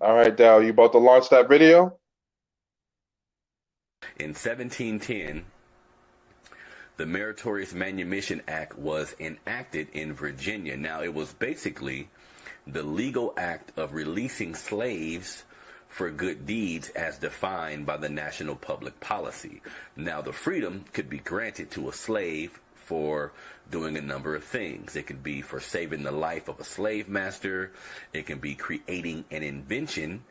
All right, Dal, you about to launch that video? In 1710, the Meritorious Manumission Act was enacted in Virginia. Now, it was basically the legal act of releasing slaves for good deeds as defined by the national public policy. Now, the freedom could be granted to a slave for doing a number of things. It could be for saving the life of a slave master. It can be creating an invention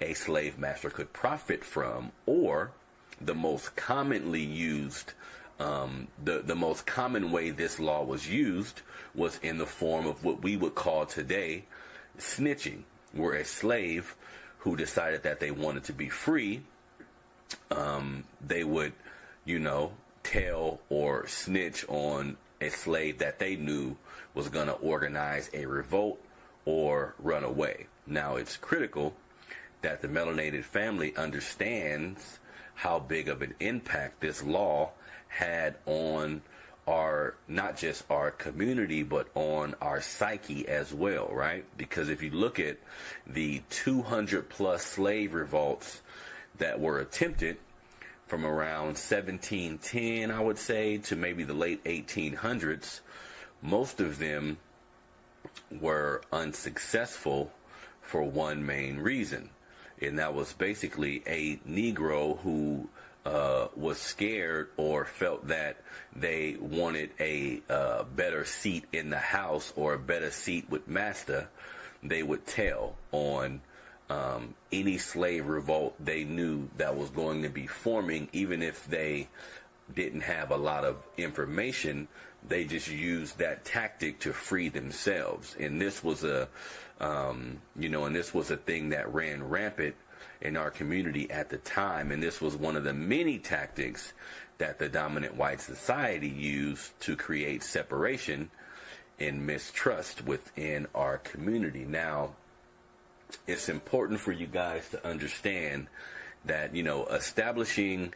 a slave master could profit from, or the most commonly used, the most common way this law was used was in the form of what we would call today snitching, where a slave who decided that they wanted to be free, they would, tell or snitch on a slave that they knew was going to organize a revolt or run away. Now, it's critical that the melanated family understands how big of an impact this law had on our, not just our community, but on our psyche as well, right? Because if you look at the 200 plus slave revolts that were attempted from around 1710, I would say, to maybe the late 1800s, most of them were unsuccessful for one main reason. And that was basically a Negro who was scared or felt that they wanted a better seat in the house or a better seat with master. They would tell on any slave revolt they knew that was going to be forming. Even if they didn't have a lot of information, they just used that tactic to free themselves. And this was a thing that ran rampant in our community at the time. And this was one of the many tactics that the dominant white society used to create separation and mistrust within our community. Now, it's important for you guys to understand that, establishing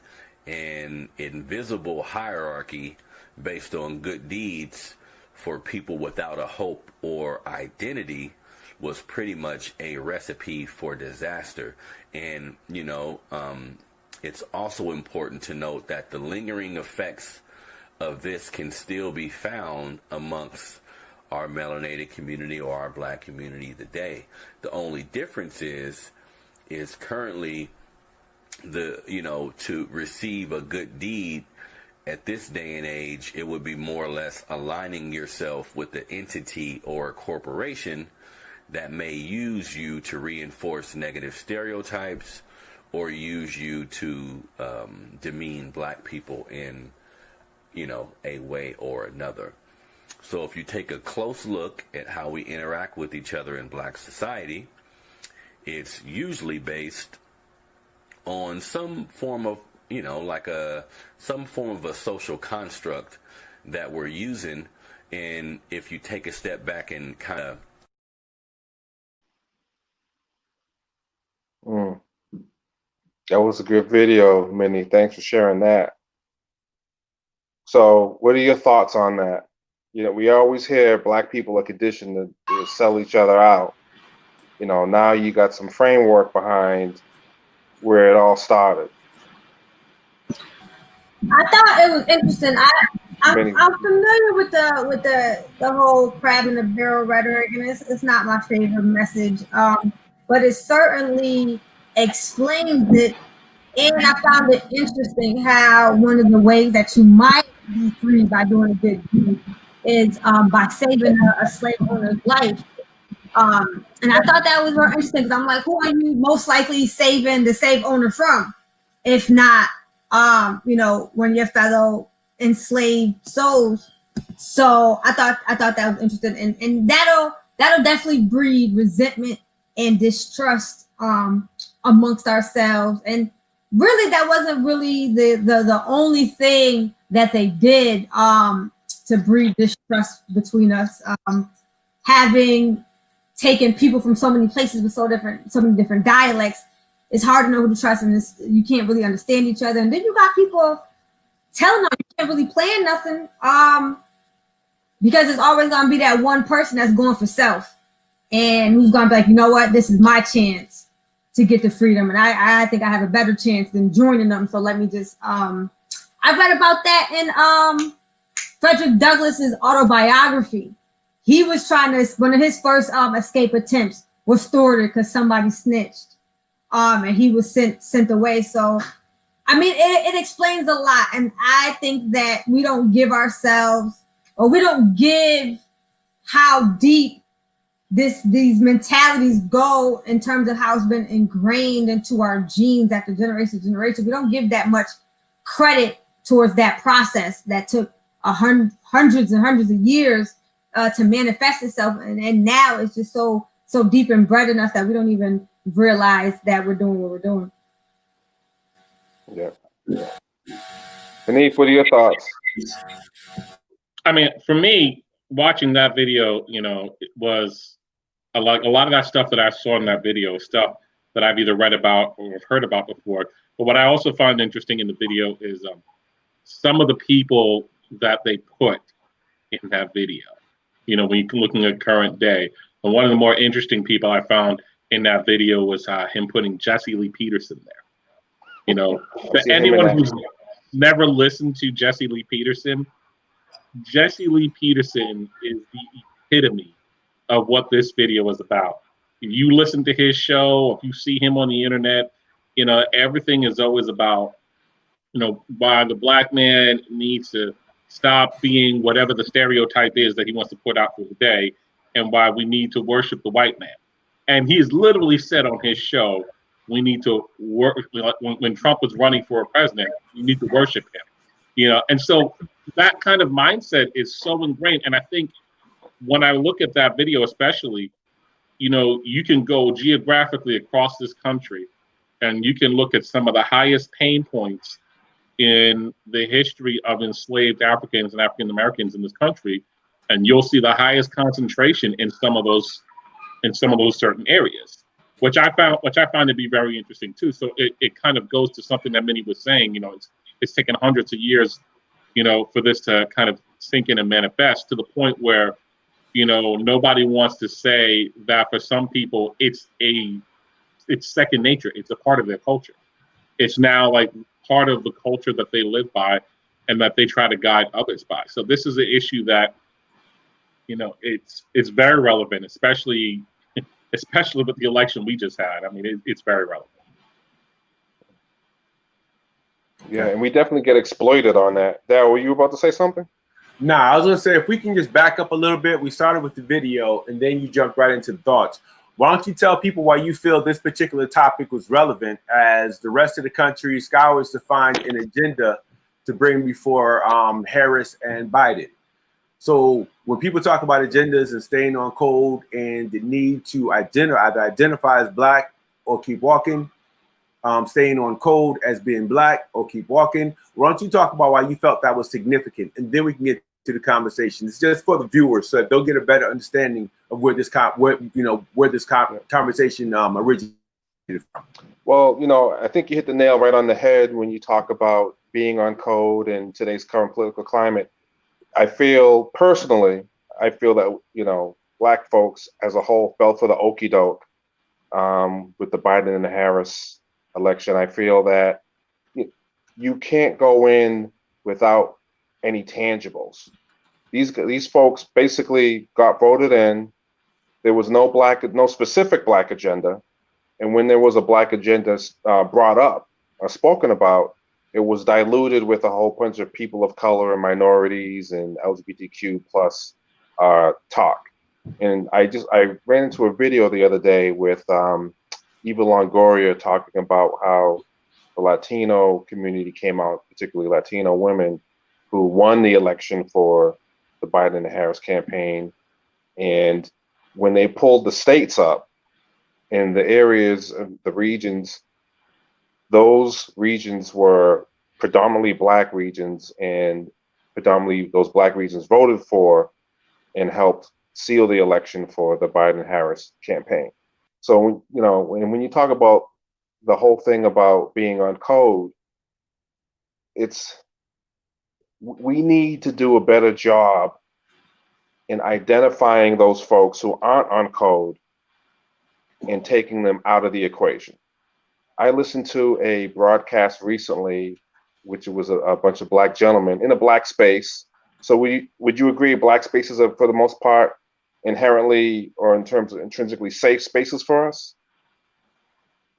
an invisible hierarchy based on good deeds for people without a hope or identity was pretty much a recipe for disaster. And, it's also important to note that the lingering effects of this can still be found amongst our melanated community or our black community today. The only difference is currently to receive a good deed at this day and age, it would be more or less aligning yourself with the entity or corporation that may use you to reinforce negative stereotypes or use you to demean black people in, a way or another. So if you take a close look at how we interact with each other in black society, it's usually based on some form of, some form of a social construct that we're using. And if you take a step back and kind of That was a good video, Minnie. Thanks for sharing that. So, what are your thoughts on that? We always hear black people are conditioned to sell each other out. Now you got some framework behind where it all started. I thought it was interesting. I'm familiar with the whole crab in the barrel rhetoric, and it's not my favorite message. But it certainly explains it, and I found it interesting how one of the ways that you might be free by doing a good deed is by saving a slave owner's life. And I thought that was very interesting because I'm like, who are you most likely saving the slave owner from, if not, one of your fellow enslaved souls? So I thought that was interesting, and that'll definitely breed resentment and distrust amongst ourselves. And really, that wasn't really the only thing that they did to breed distrust between us. Having taken people from so many places with so many different dialects, it's hard to know who to trust, and you can't really understand each other. And then you got people telling them you can't really plan nothing, because it's always gonna be that one person that's going for self and who's gonna be like, you know what, this is my chance. to get the freedom. And I think I have a better chance than joining them. So let me just I read about that in Frederick Douglass's autobiography. He was trying to, one of his first escape attempts was thwarted because somebody snitched. And he was sent away. So I mean, it explains a lot. And I think that we don't give ourselves, or we don't give how deep these mentalities go in terms of how it's been ingrained into our genes after generation to generation. We don't give that much credit towards that process that took hundreds and hundreds of years to manifest itself, and now it's just so deep and bred in us that we don't even realize that we're doing what we're doing. Yeah. Hanif, what are your thoughts? I mean, for me, watching that video, you know, it was a lot of that stuff that I saw in that video, stuff that I've either read about or heard about before. But what I also found interesting in the video is some of the people that they put in that video. You know, when you're looking at current day, and one of the more interesting people I found in that video was him putting Jesse Lee Peterson there. You know, for anyone who's never listened to Jesse Lee Peterson, Jesse Lee Peterson is the epitome of what this video was about. If you listen to his show, if you see him on the internet, you know, everything is always about, you know, why the black man needs to stop being whatever the stereotype is that he wants to put out for the day, and why we need to worship the white man. And he's literally said on his show, we need to work, when Trump was running for president, you need to worship him. You know, and so that kind of mindset is so ingrained. And I think when I look at that video, especially, you know, you can go geographically across this country and you can look at some of the highest pain points in the history of enslaved Africans and African Americans in this country, and you'll see the highest concentration in some of those certain areas, which I found to be very interesting too. So it kind of goes to something that Minnie was saying. You know, it's taken hundreds of years, you know, for this to kind of sink in and manifest to the point where, you know, nobody wants to say that for some people it's second nature. It's a part of their culture. It's now like part of the culture that they live by and that they try to guide others by. So this is an issue that, you know, it's very relevant, especially with the election we just had. I mean, it's very relevant. Yeah, and we definitely get exploited on that. Darryl, were you about to say something? Nah, I was going to say, if we can just back up a little bit, we started with the video and then you jumped right into the thoughts. Why don't you tell people why you feel this particular topic was relevant as the rest of the country scours to find an agenda to bring before Harris and Biden? So when people talk about agendas and staying on code and the need to either identify as black or keep walking, staying on code as being black or keep walking, why don't you talk about why you felt that was significant? And then we can get to the conversation. It's just for the viewers so that they'll get a better understanding of where this conversation originated from. Well, you know, I think you hit the nail right on the head when you talk about being on code and today's current political climate. I feel that, you know, black folks as a whole fell for the okie doke with the Biden and the Harris election. I feel that you can't go in without any tangibles. These folks basically got voted in. There was no specific black agenda, and when there was a black agenda brought up or spoken about, it was diluted with a whole bunch of people of color and minorities and LGBTQ plus talk. And I ran into a video the other day with Eva Longoria talking about how the Latino community came out, particularly Latino women, who won the election for the Biden and Harris campaign. And when they pulled the states up in the areas of the regions, those regions were predominantly black regions, and predominantly those black regions voted for and helped seal the election for the Biden-Harris campaign. So, you know, when you talk about the whole thing about being on code, we need to do a better job in identifying those folks who aren't on code and taking them out of the equation. I listened to a broadcast recently, which was a bunch of black gentlemen in a black space. So would you agree black spaces are, for the most part, inherently or in terms of intrinsically safe spaces for us?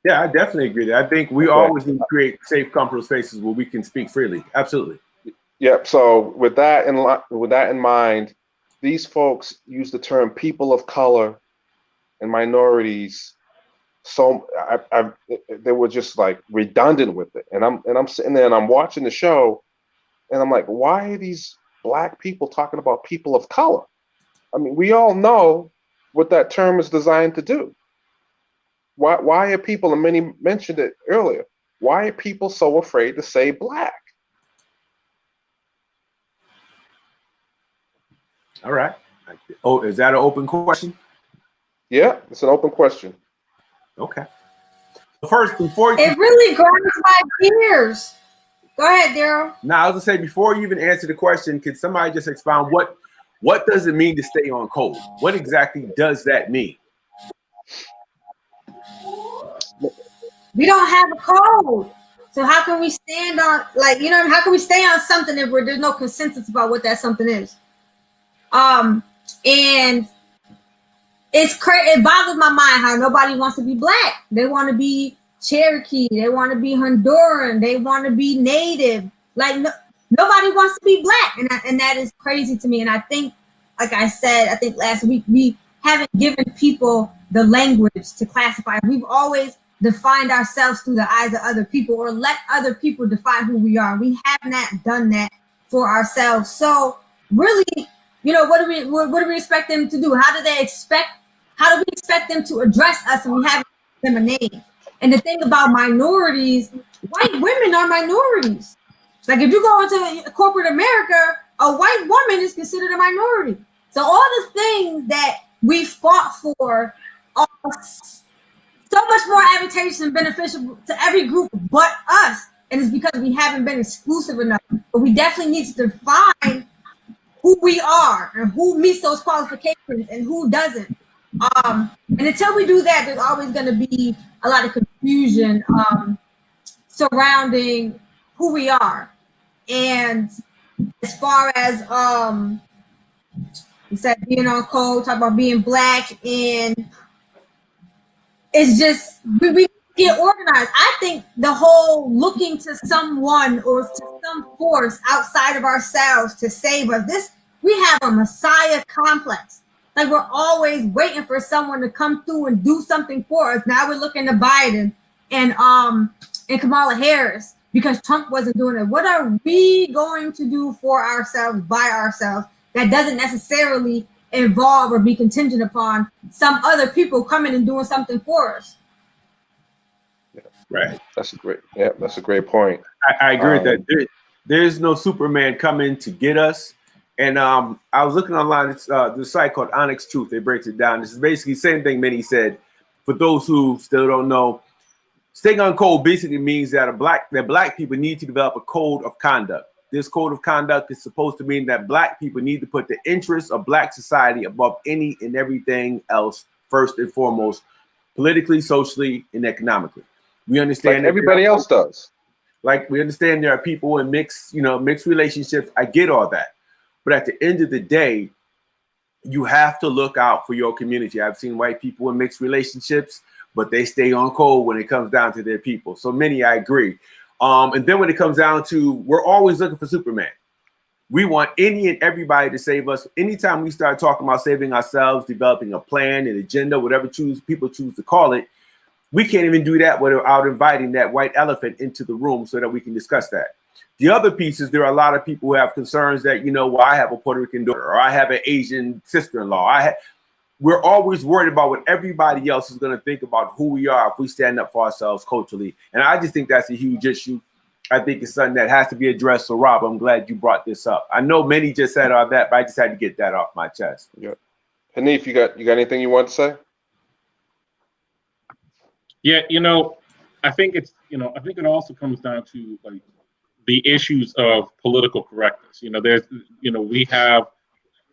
Yeah, I definitely agree that. I think we always need to create safe, comfortable spaces where we can speak freely. Absolutely. Yep. So with that in mind, these folks use the term people of color and minorities. So they were just like redundant with it, and I'm sitting there and I'm watching the show, and I'm like, why are these black people talking about people of color? I mean, we all know what that term is designed to do. Why are people, and many mentioned it earlier, why are people so afraid to say black? All right. Oh, is that an open question? Yeah, it's an open question. Okay. First, before it really grinds my gears. Go ahead, Daryl. Now, I was gonna say, before you even answer the question, can somebody just expound what does it mean to stay on code? What exactly does that mean? We don't have a code. So how can we stand on, like, you know, how can we stay on something if there's no consensus about what that something is? And it's crazy. It boggles my mind how nobody wants to be black. They want to be Cherokee. They want to be Honduran. They want to be Native. Like nobody wants to be black, and that is crazy to me. And I think, like I said, I think last week we haven't given people the language to classify. We've always defined ourselves through the eyes of other people, or let other people define who we are. We have not done that for ourselves. So really, you know, what do we expect them to do? How do we expect them to address us when we haven't given them a name? And the thing about minorities, white women are minorities. Like if you go into corporate America, a white woman is considered a minority. So all the things that we fought for are so much more advantageous and beneficial to every group but us. And it's because we haven't been exclusive enough. But we definitely need to define who we are and who meets those qualifications and who doesn't. And until we do that, there's always going to be a lot of confusion surrounding who we are. And as far as you said being on code, talk about being black, and it's just we get organized. I think the whole looking to someone or to some force outside of ourselves to save us, we have a messiah complex. Like we're always waiting for someone to come through and do something for us. Now we're looking to Biden and Kamala Harris because Trump wasn't doing it. What are we going to do for ourselves by ourselves that doesn't necessarily involve or be contingent upon some other people coming and doing something for us? Right. That's a great point. I agree with that. There's no Superman coming to get us. And I was looking online. It's the site called Onyx Truth. It breaks it down. This is basically the same thing Minnie said. For those who still don't know, staying on code basically means that black people need to develop a code of conduct. This code of conduct is supposed to mean that black people need to put the interests of black society above any and everything else, first and foremost, politically, socially, and economically. We understand like everybody else does. Like we understand there are people in mixed relationships. I get all that. But at the end of the day, you have to look out for your community. I've seen white people in mixed relationships, but they stay on code when it comes down to their people. So many, I agree. And then when it comes down to, we're always looking for Superman. We want any and everybody to save us. Anytime we start talking about saving ourselves, developing a plan, an agenda, whatever people choose to call it, we can't even do that without inviting that white elephant into the room so that we can discuss that. The other piece is there are a lot of people who have concerns that, well, I have a Puerto Rican daughter or I have an Asian sister-in-law. We're always worried about what everybody else is going to think about who we are if we stand up for ourselves culturally. And I just think that's a huge issue. I think it's something that has to be addressed. So, Rob, I'm glad you brought this up. I know many just said all that, but I just had to get that off my chest. Yeah. Hanif, you got anything you want to say? Yeah, I think it's, I think it also comes down to like the issues of political correctness. We have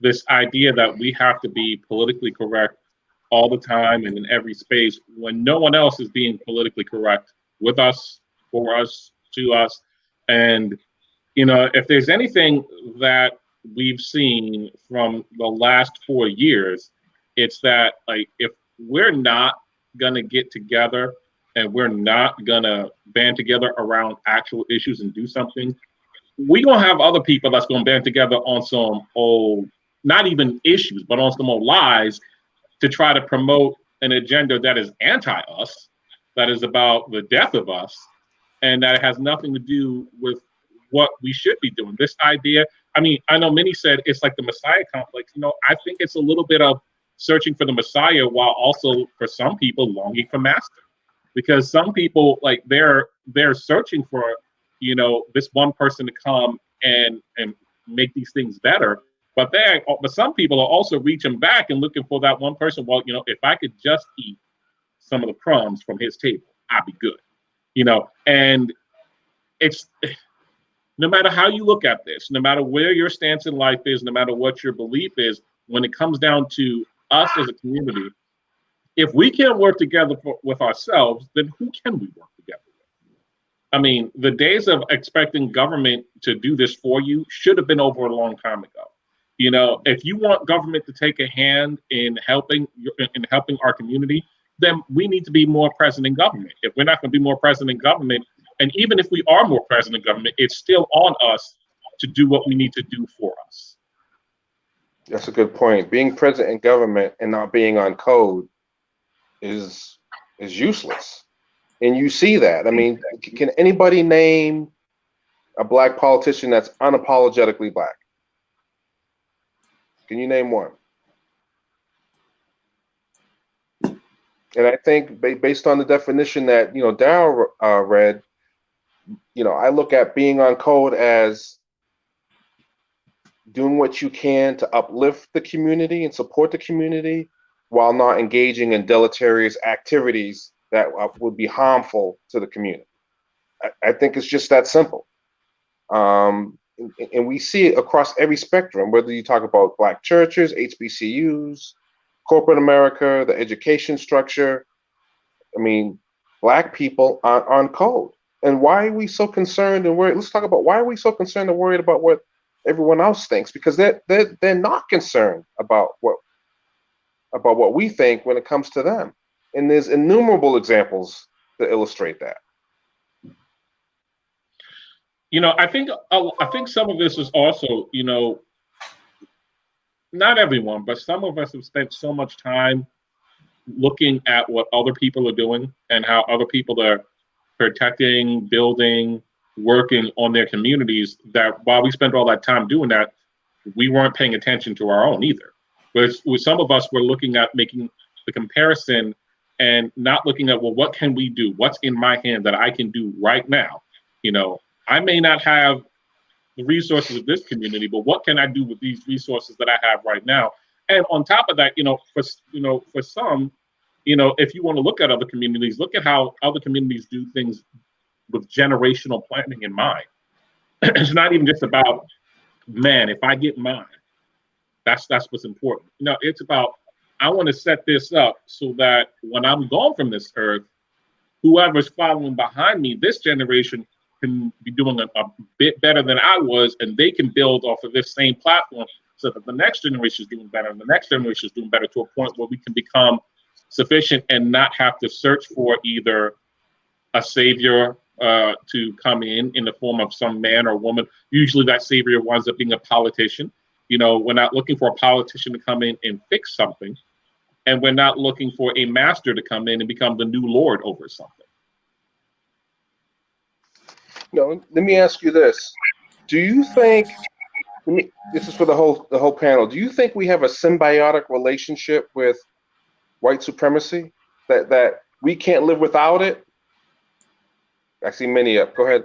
this idea that we have to be politically correct all the time and in every space when no one else is being politically correct with us, for us, to us. And, you know, if there's anything that we've seen from the last 4 years, it's that, like, if we're not going to get together and we're not going to band together around actual issues and do something, we're going to have other people that's going to band together on some old, not even issues, but on some old lies to try to promote an agenda that is anti-us, that is about the death of us, and that has nothing to do with what we should be doing. This idea, I mean, I know many said it's like the Messiah complex. You know, I think it's a little bit of searching for the Messiah while also, for some people, longing for master. Because some people, like, they're searching for, you know, this one person to come and make these things better. But some people are also reaching back and looking for that one person. Well, you know, if I could just eat some of the crumbs from his table, I'd be good. You know, and it's, no matter how you look at this, no matter where your stance in life is, no matter what your belief is, when it comes down to us as a community, if we can't work together with ourselves, then who can we work together with? I mean, the days of expecting government to do this for you should have been over a long time ago. You know, if you want government to take a hand in helping our community, then we need to be more present in government. If we're not going to be more present in government, and even if we are more present in government, it's still on us to do what we need to do for us. That's a good point. Being present in government and not being on code is useless. And you see that. I mean, can anybody name a Black politician that's unapologetically Black? Can you name one? And I think based on the definition that, you know, Darryl read, you know, I look at being on code as doing what you can to uplift the community and support the community while not engaging in deleterious activities that would be harmful to the community. I think it's just that simple. And we see it across every spectrum, whether you talk about Black churches, HBCUs, corporate America, the education structure. I mean, Black people are on code. And why are we so concerned and worried? Let's talk about why are we so concerned and worried about what everyone else thinks? Because they're not concerned about what we think when it comes to them. And there's innumerable examples to illustrate that. You know, I think some of this is also, you know, not everyone, but some of us have spent so much time looking at what other people are doing and how other people are protecting, building, working on their communities, that while we spent all that time doing that, we weren't paying attention to our own either. With some of us, we're looking at making the comparison and not looking at, well, what can we do? What's in my hand that I can do right now? You know, I may not have the resources of this community, but what can I do with these resources that I have right now? And on top of that, for some, you know, if you want to look at other communities, look at how other communities do things with generational planning in mind. It's not even just about, man, if I get mine, that's what's important. You know, it's about, I want to set this up so that when I'm gone from this earth, whoever's following behind me, this generation, can be doing a bit better than I was, and they can build off of this same platform so that the next generation is doing better, and the next generation is doing better, to a point where we can become sufficient and not have to search for either a savior to come in the form of some man or woman. Usually that savior winds up being a politician. You know, we're not looking for a politician to come in and fix something, and we're not looking for a master to come in and become the new lord over something. No, let me ask you this. Do you think, this is for the whole panel, do you think we have a symbiotic relationship with white supremacy? That we can't live without it? I see many up. Go ahead.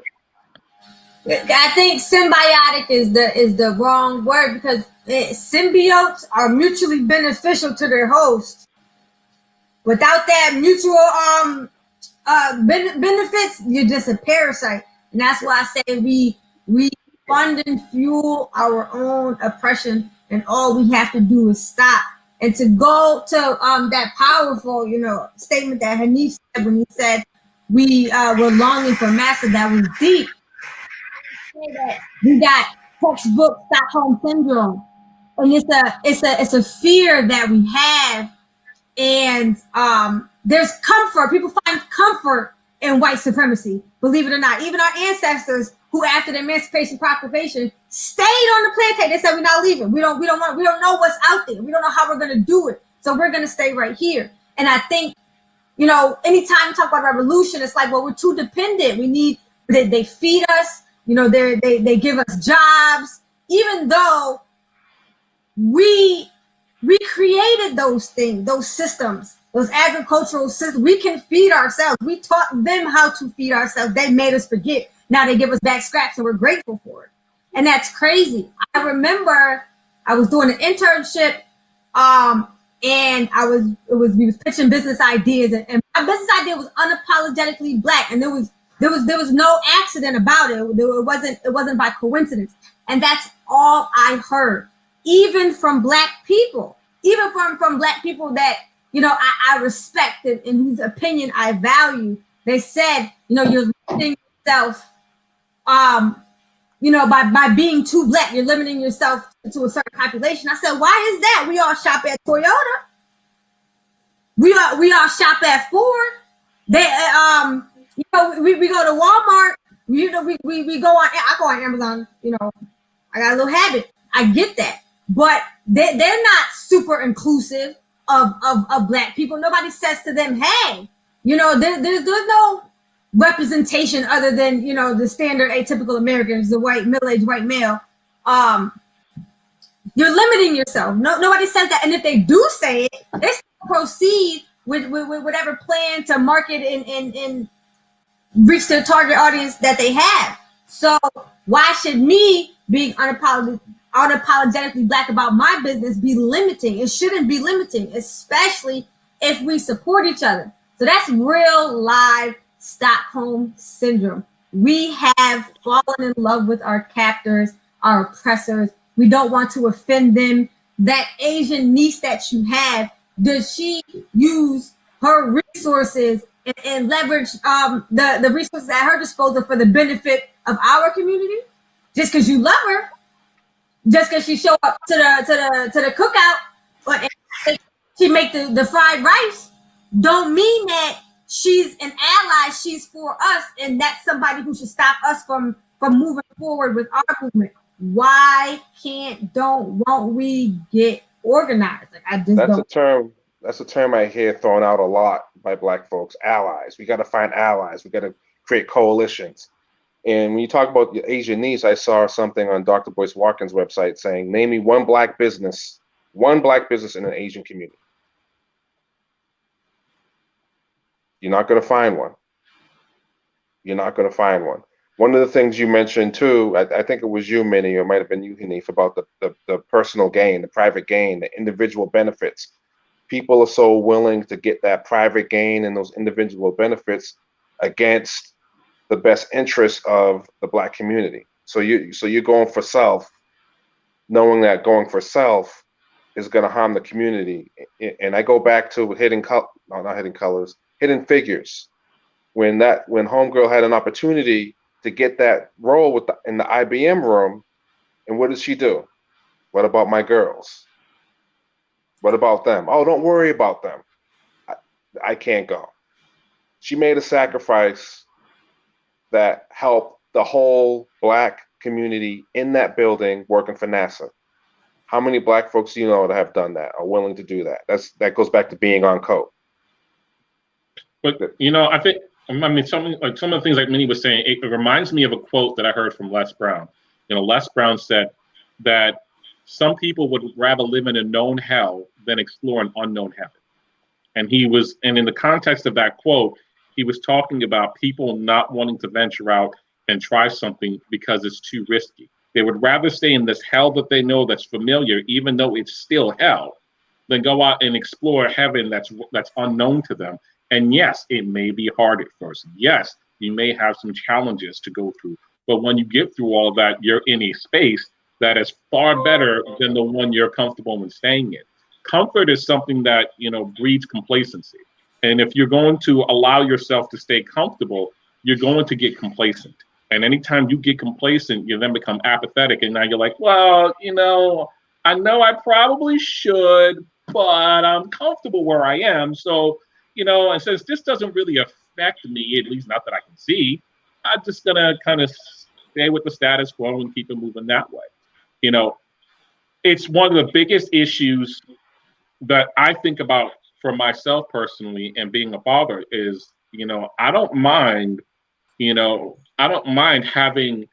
I think symbiotic is the wrong word, because symbiotes are mutually beneficial to their host. Without that mutual benefits, you're just a parasite. And that's why I say we fund and fuel our own oppression, and all we have to do is stop. And to go to that powerful, you know, statement that Hanif said when he said, we were longing for master that was deep. We got textbook Stockholm syndrome, and it's a fear that we have, and there's comfort. People find comfort in white supremacy. Believe it or not, even our ancestors, who after the Emancipation Proclamation stayed on the plantation, they said we're not leaving. We don't know what's out there. We don't know how we're gonna do it, so we're gonna stay right here. And I think, anytime you talk about revolution, it's like, well, we're too dependent. We need they feed us. They give us jobs, even though we created those things, those systems, those agricultural systems. We can feed ourselves. We taught them how to feed ourselves. They made us forget. Now they give us back scraps and we're grateful for it. And that's crazy. I remember I was doing an internship, and we was pitching business ideas, and my business idea was unapologetically Black, and there was no accident about it. It wasn't by coincidence. And that's all I heard, even from Black people, even from Black people that, I respect and whose opinion I value. They said, you're limiting yourself, by being too Black, you're limiting yourself to a certain population. I said, why is that? We all shop at Toyota. We all shop at Ford. They, we go to Walmart. We go on. I go on Amazon. I got a little habit. I get that, but they're not super inclusive of Black people. Nobody says to them, hey, there's no representation other than, the standard atypical Americans, the white middle-aged white male. You're limiting yourself. Nobody says that. And if they do say it, they still proceed with whatever plan to market and reach their target audience that they have. So why should me being unapologetically Black about my business be limiting? It shouldn't be limiting, especially if we support each other. So that's real live Stockholm syndrome. We have fallen in love with our captors, our oppressors. We don't want to offend them. That Asian niece that you have, does she use her resources and leverage the resources at her disposal for the benefit of our community? Just because you love her, just because she show up to the cookout, but she make the fried rice, don't mean that she's an ally. She's for us, and that's somebody who should stop us from moving forward with our movement. Why won't we get organized? Like, I just That's a term I hear thrown out a lot by Black folks. Allies. We got to find allies. We got to create coalitions. And when you talk about the Asian niece, I saw something on Dr. Boyce Watkins' website saying, name me one black business in an Asian community. You're not going to find one. You're not going to find one. One of the things you mentioned too, I think it was you, Minnie, or it might have been you, Hanif, about the personal gain, the private gain, the individual benefits. People are so willing to get that private gain and those individual benefits against the best interest of the Black community. So you're going for self, knowing that going for self is going to harm the community. And I go back to Hidden Figures, when Homegirl had an opportunity to get that role in the IBM room, and what does she do? What about my girls? What about them? Oh, don't worry about them. I can't go. She made a sacrifice that helped the whole Black community in that building working for NASA. How many Black folks do you know that have done that, are willing to do that? That goes back to being on code. But I think, some of the things like Minnie was saying, it reminds me of a quote that I heard from Les Brown. Les Brown said that some people would rather live in a known hell than explore an unknown heaven. And in the context of that quote, he was talking about people not wanting to venture out and try something because it's too risky. They would rather stay in this hell that they know that's familiar, even though it's still hell, than go out and explore heaven that's unknown to them. And yes, it may be hard at first. Yes, you may have some challenges to go through. But when you get through all of that, you're in a space that is far better than the one you're comfortable in staying in. Comfort is something that, breeds complacency. And if you're going to allow yourself to stay comfortable, you're going to get complacent. And anytime you get complacent, you then become apathetic. And now you're like, well, I know I probably should, but I'm comfortable where I am. So, and since this doesn't really affect me, at least not that I can see, I'm just going to kind of stay with the status quo and keep it moving that way. It's one of the biggest issues that I think about for myself personally and being a father is, I don't mind having,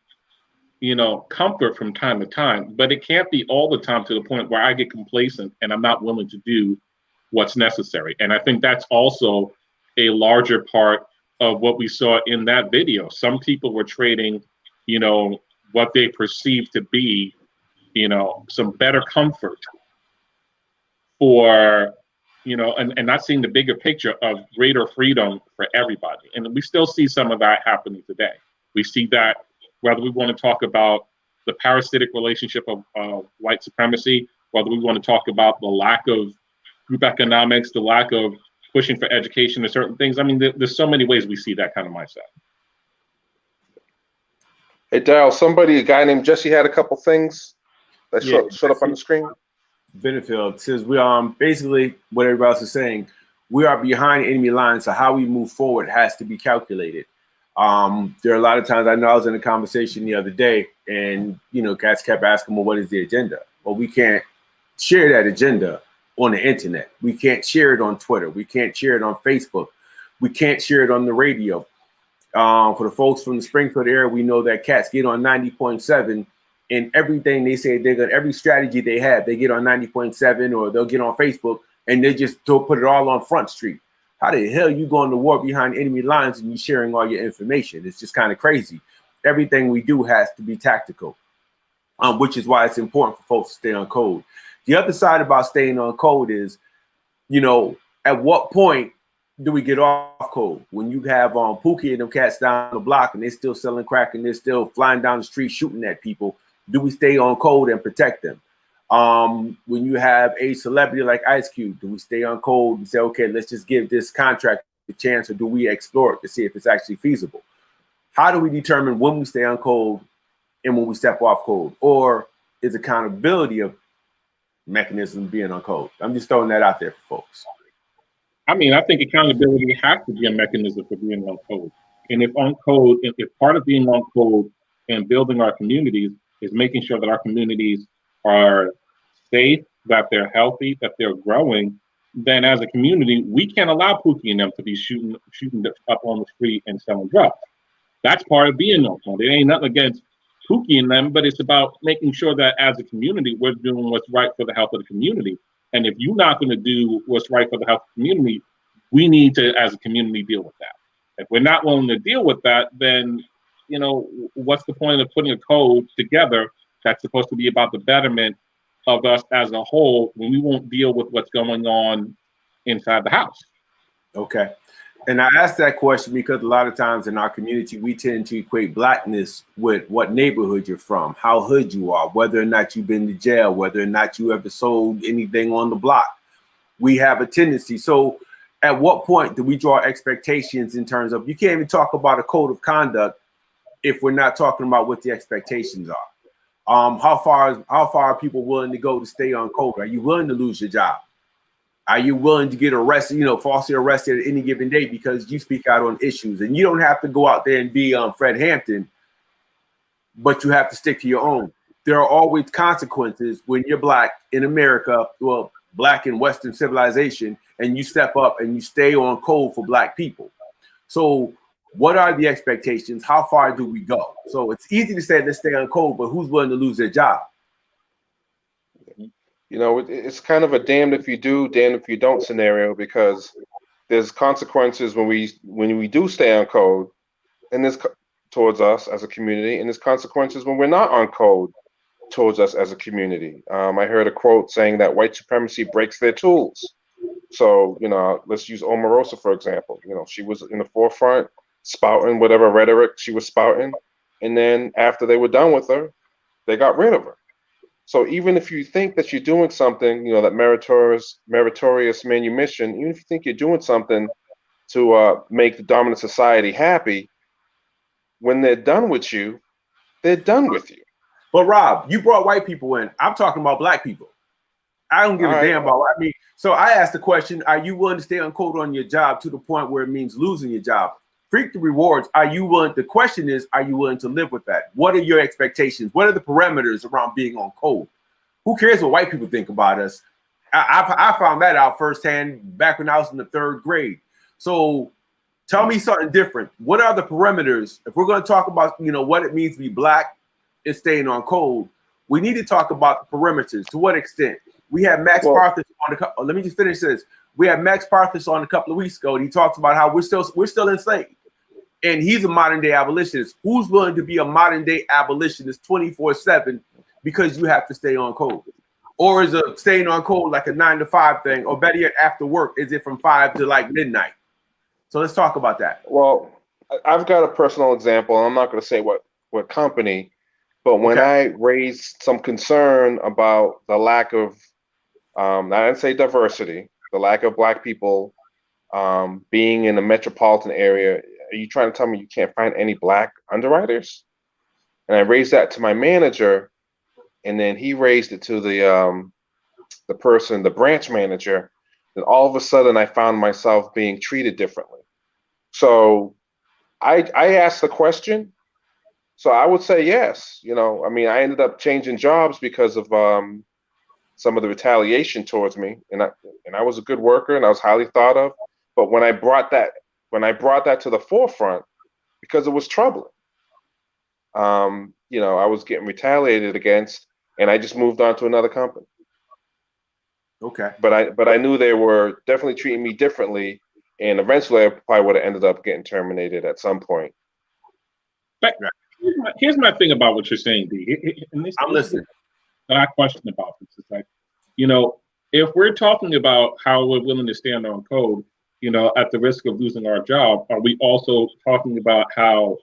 comfort from time to time, but it can't be all the time to the point where I get complacent and I'm not willing to do what's necessary. And I think that's also a larger part of what we saw in that video. Some people were trading, what they perceived to be, some better comfort for, and not seeing the bigger picture of greater freedom for everybody. And we still see some of that happening today. We see that whether we want to talk about the parasitic relationship of white supremacy, whether we want to talk about the lack of group economics, the lack of pushing for education and certain things. I mean, there's so many ways we see that kind of mindset. Hey, Daryl, a guy named Jesse had a couple things that showed up on the screen. Benefield says we basically what everybody else is saying, we are behind enemy lines, so how we move forward has to be calculated. There are a lot of times, I know I was in a conversation the other day and guys kept asking, well, what is the agenda? Well, we can't share that agenda on the internet. We can't share it on Twitter. We can't share it on Facebook. We can't share it on the radio. For the folks from the Springfield area, we know that cats get on 90.7 and everything they say every strategy they have, they get on 90.7 or they'll get on Facebook and they just don't put it all on Front Street. How the hell you going to war behind enemy lines and you sharing all your information? It's just kind of crazy. Everything we do has to be tactical, which is why it's important for folks to stay on code. The other side about staying on code is, at what point do we get off code? When you have Pookie and them cats down the block and they're still selling crack and they're still flying down the street shooting at people, do we stay on code and protect them? When you have a celebrity like Ice Cube, do we stay on code and say, okay, let's just give this contract a chance, or do we explore it to see if it's actually feasible? How do we determine when we stay on code and when we step off code? Or is accountability of mechanism being on code? I'm just throwing that out there for folks. I mean, I think accountability has to be a mechanism for being on code. And if part of being on code and building our communities is making sure that our communities are safe, that they're healthy, that they're growing, then as a community, we can't allow Pookie and them to be shooting up on the street and selling drugs. That's part of being on code. It ain't nothing against Pookie and them, but it's about making sure that as a community, we're doing what's right for the health of the community. And if you're not going to do what's right for the health of the community, we need to, as a community, deal with that. If we're not willing to deal with that, then, what's the point of putting a code together that's supposed to be about the betterment of us as a whole when we won't deal with what's going on inside the house? Okay. And I asked that question because a lot of times in our community, we tend to equate blackness with what neighborhood you're from, how hood you are, whether or not you've been to jail, whether or not you ever sold anything on the block. We have a tendency. So at what point do we draw expectations in terms of, you can't even talk about a code of conduct if we're not talking about what the expectations are? How far are people willing to go to stay on code? Are you willing to lose your job? Are you willing to get arrested, falsely arrested at any given day because you speak out on issues? And you don't have to go out there and be Fred Hampton, but you have to stick to your own. There are always consequences when you're black in America, well, black in Western civilization, and you step up and you stay on code for black people. So what are the expectations? How far do we go? So it's easy to say let's stay on code, but who's willing to lose their job? It's kind of a damned if you do, damned if you don't scenario, because there's consequences when we do stay on code, and there's towards us as a community, and there's consequences when we're not on code towards us as a community. I heard a quote saying that white supremacy breaks their tools. So, let's use Omarosa, for example. She was in the forefront spouting whatever rhetoric she was spouting. And then after they were done with her, they got rid of her. So even if you think that you're doing something, that meritorious manumission, even if you think you're doing something to make the dominant society happy, when they're done with you, they're done with you. But Rob, you brought white people in. I'm talking about black people. I don't give a damn about what I mean. So I asked the question, are you willing to stay on code on your job to the point where it means losing your job? Freak the rewards. Are you willing? The question is, are you willing to live with that? What are your expectations? What are the parameters around being on code? Who cares what white people think about us? I found that out firsthand back when I was in the 3rd grade. So tell me something different. What are the parameters? If we're going to talk about, what it means to be black and staying on code, we need to talk about the perimeters. To what extent? We had Max Parthas on let me just finish this. We had Max Parthas on a couple of weeks ago, and he talks about how we're still enslaved. And he's a modern day abolitionist. Who's willing to be a modern day abolitionist 24/7 because you have to stay on code? Or is it staying on code like a 9 to 5 thing? Or better yet, after work, is it from 5 to like midnight? So let's talk about that. Well, I've got a personal example. I'm not going to say what company, but when I raised some concern about the lack of, I didn't say diversity, the lack of black people being in the metropolitan area, are you trying to tell me you can't find any black underwriters? And I raised that to my manager, and then he raised it to the branch manager. And all of a sudden, I found myself being treated differently. So I asked the question. So I would say yes. I ended up changing jobs because of some of the retaliation towards me, and I was a good worker and I was highly thought of. But when I brought that to the forefront, because it was troubling, I was getting retaliated against, and I just moved on to another company. Okay. But I knew they were definitely treating me differently, and eventually I probably would have ended up getting terminated at some point. But here's my thing about what you're saying, D. I'm listening. That I question about this. It's like, if we're talking about how we're willing to stand on code, at the risk of losing our job, are we also talking about how,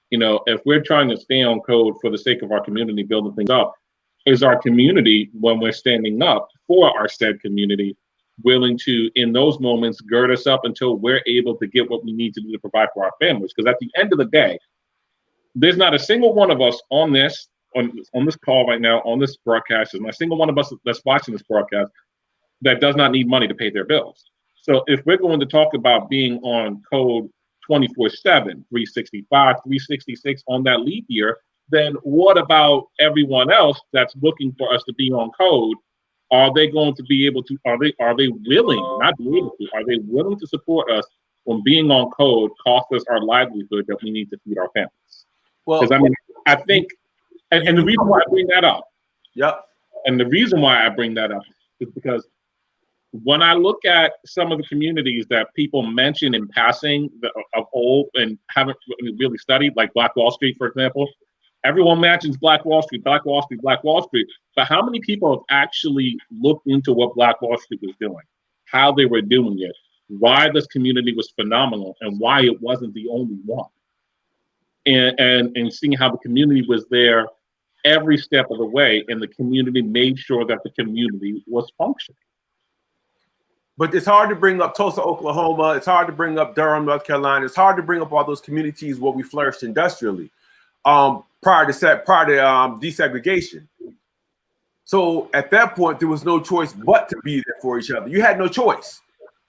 if we're trying to stay on code for the sake of our community, building things up, is our community, when we're standing up for our said community, willing to, in those moments, gird us up until we're able to get what we need to do to provide for our families? Because at the end of the day, there's not a single one of us on this call right now, on this broadcast, there's not a single one of us that's watching this broadcast that does not need money to pay their bills. So if we're going to talk about being on code 24/7, 365, 366 on that leap year, then what about everyone else that's looking for us to be on code? Are they going to be able to, are they willing, not be able to, are they willing to support us when being on code costs us our livelihood that we need to feed our families? Well, because I think, and the reason why I bring that up, and the reason why I bring that up is because when I look at some of the communities that people mention in passing of old and haven't really studied, like Black Wall Street, for example, everyone mentions Black Wall Street, Black Wall Street, Black Wall Street. But how many people have actually looked into what Black Wall Street was doing, how they were doing it, why this community was phenomenal, and why it wasn't the only one? And seeing how the community was there every step of the way, and the community made sure that the community was functioning. But it's hard to bring up Tulsa, Oklahoma. It's hard to bring up Durham, North Carolina. It's hard to bring up all those communities where we flourished industrially prior to desegregation. So at that point, there was no choice but to be there for each other. You had no choice.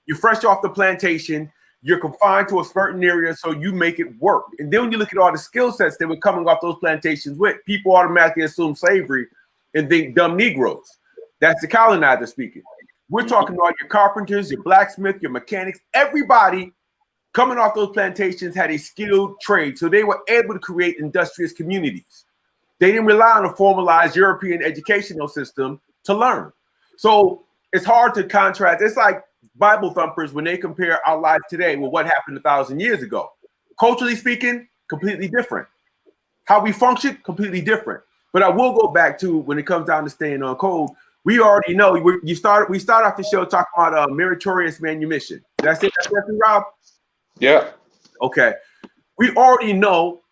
You're fresh off the plantation. You're confined to a certain area, so you make it work. And then when you look at all the skill sets that were coming off those plantations with, people automatically assume slavery and think dumb Negroes. That's the colonizer speaking. We're talking about your carpenters, your blacksmith, your mechanics. Everybody coming off those plantations had a skilled trade, so they were able to create industrious communities. They didn't rely on a formalized European educational system to learn. So it's hard to contrast. It's like Bible thumpers when they compare our life today with what happened 1,000 years ago. Culturally speaking, completely different. How we function, completely different. But I will go back to when it comes down to staying on code. We already know we start off the show talking about meritorious manumission. That's it, Rob? Yeah. Okay. We already know.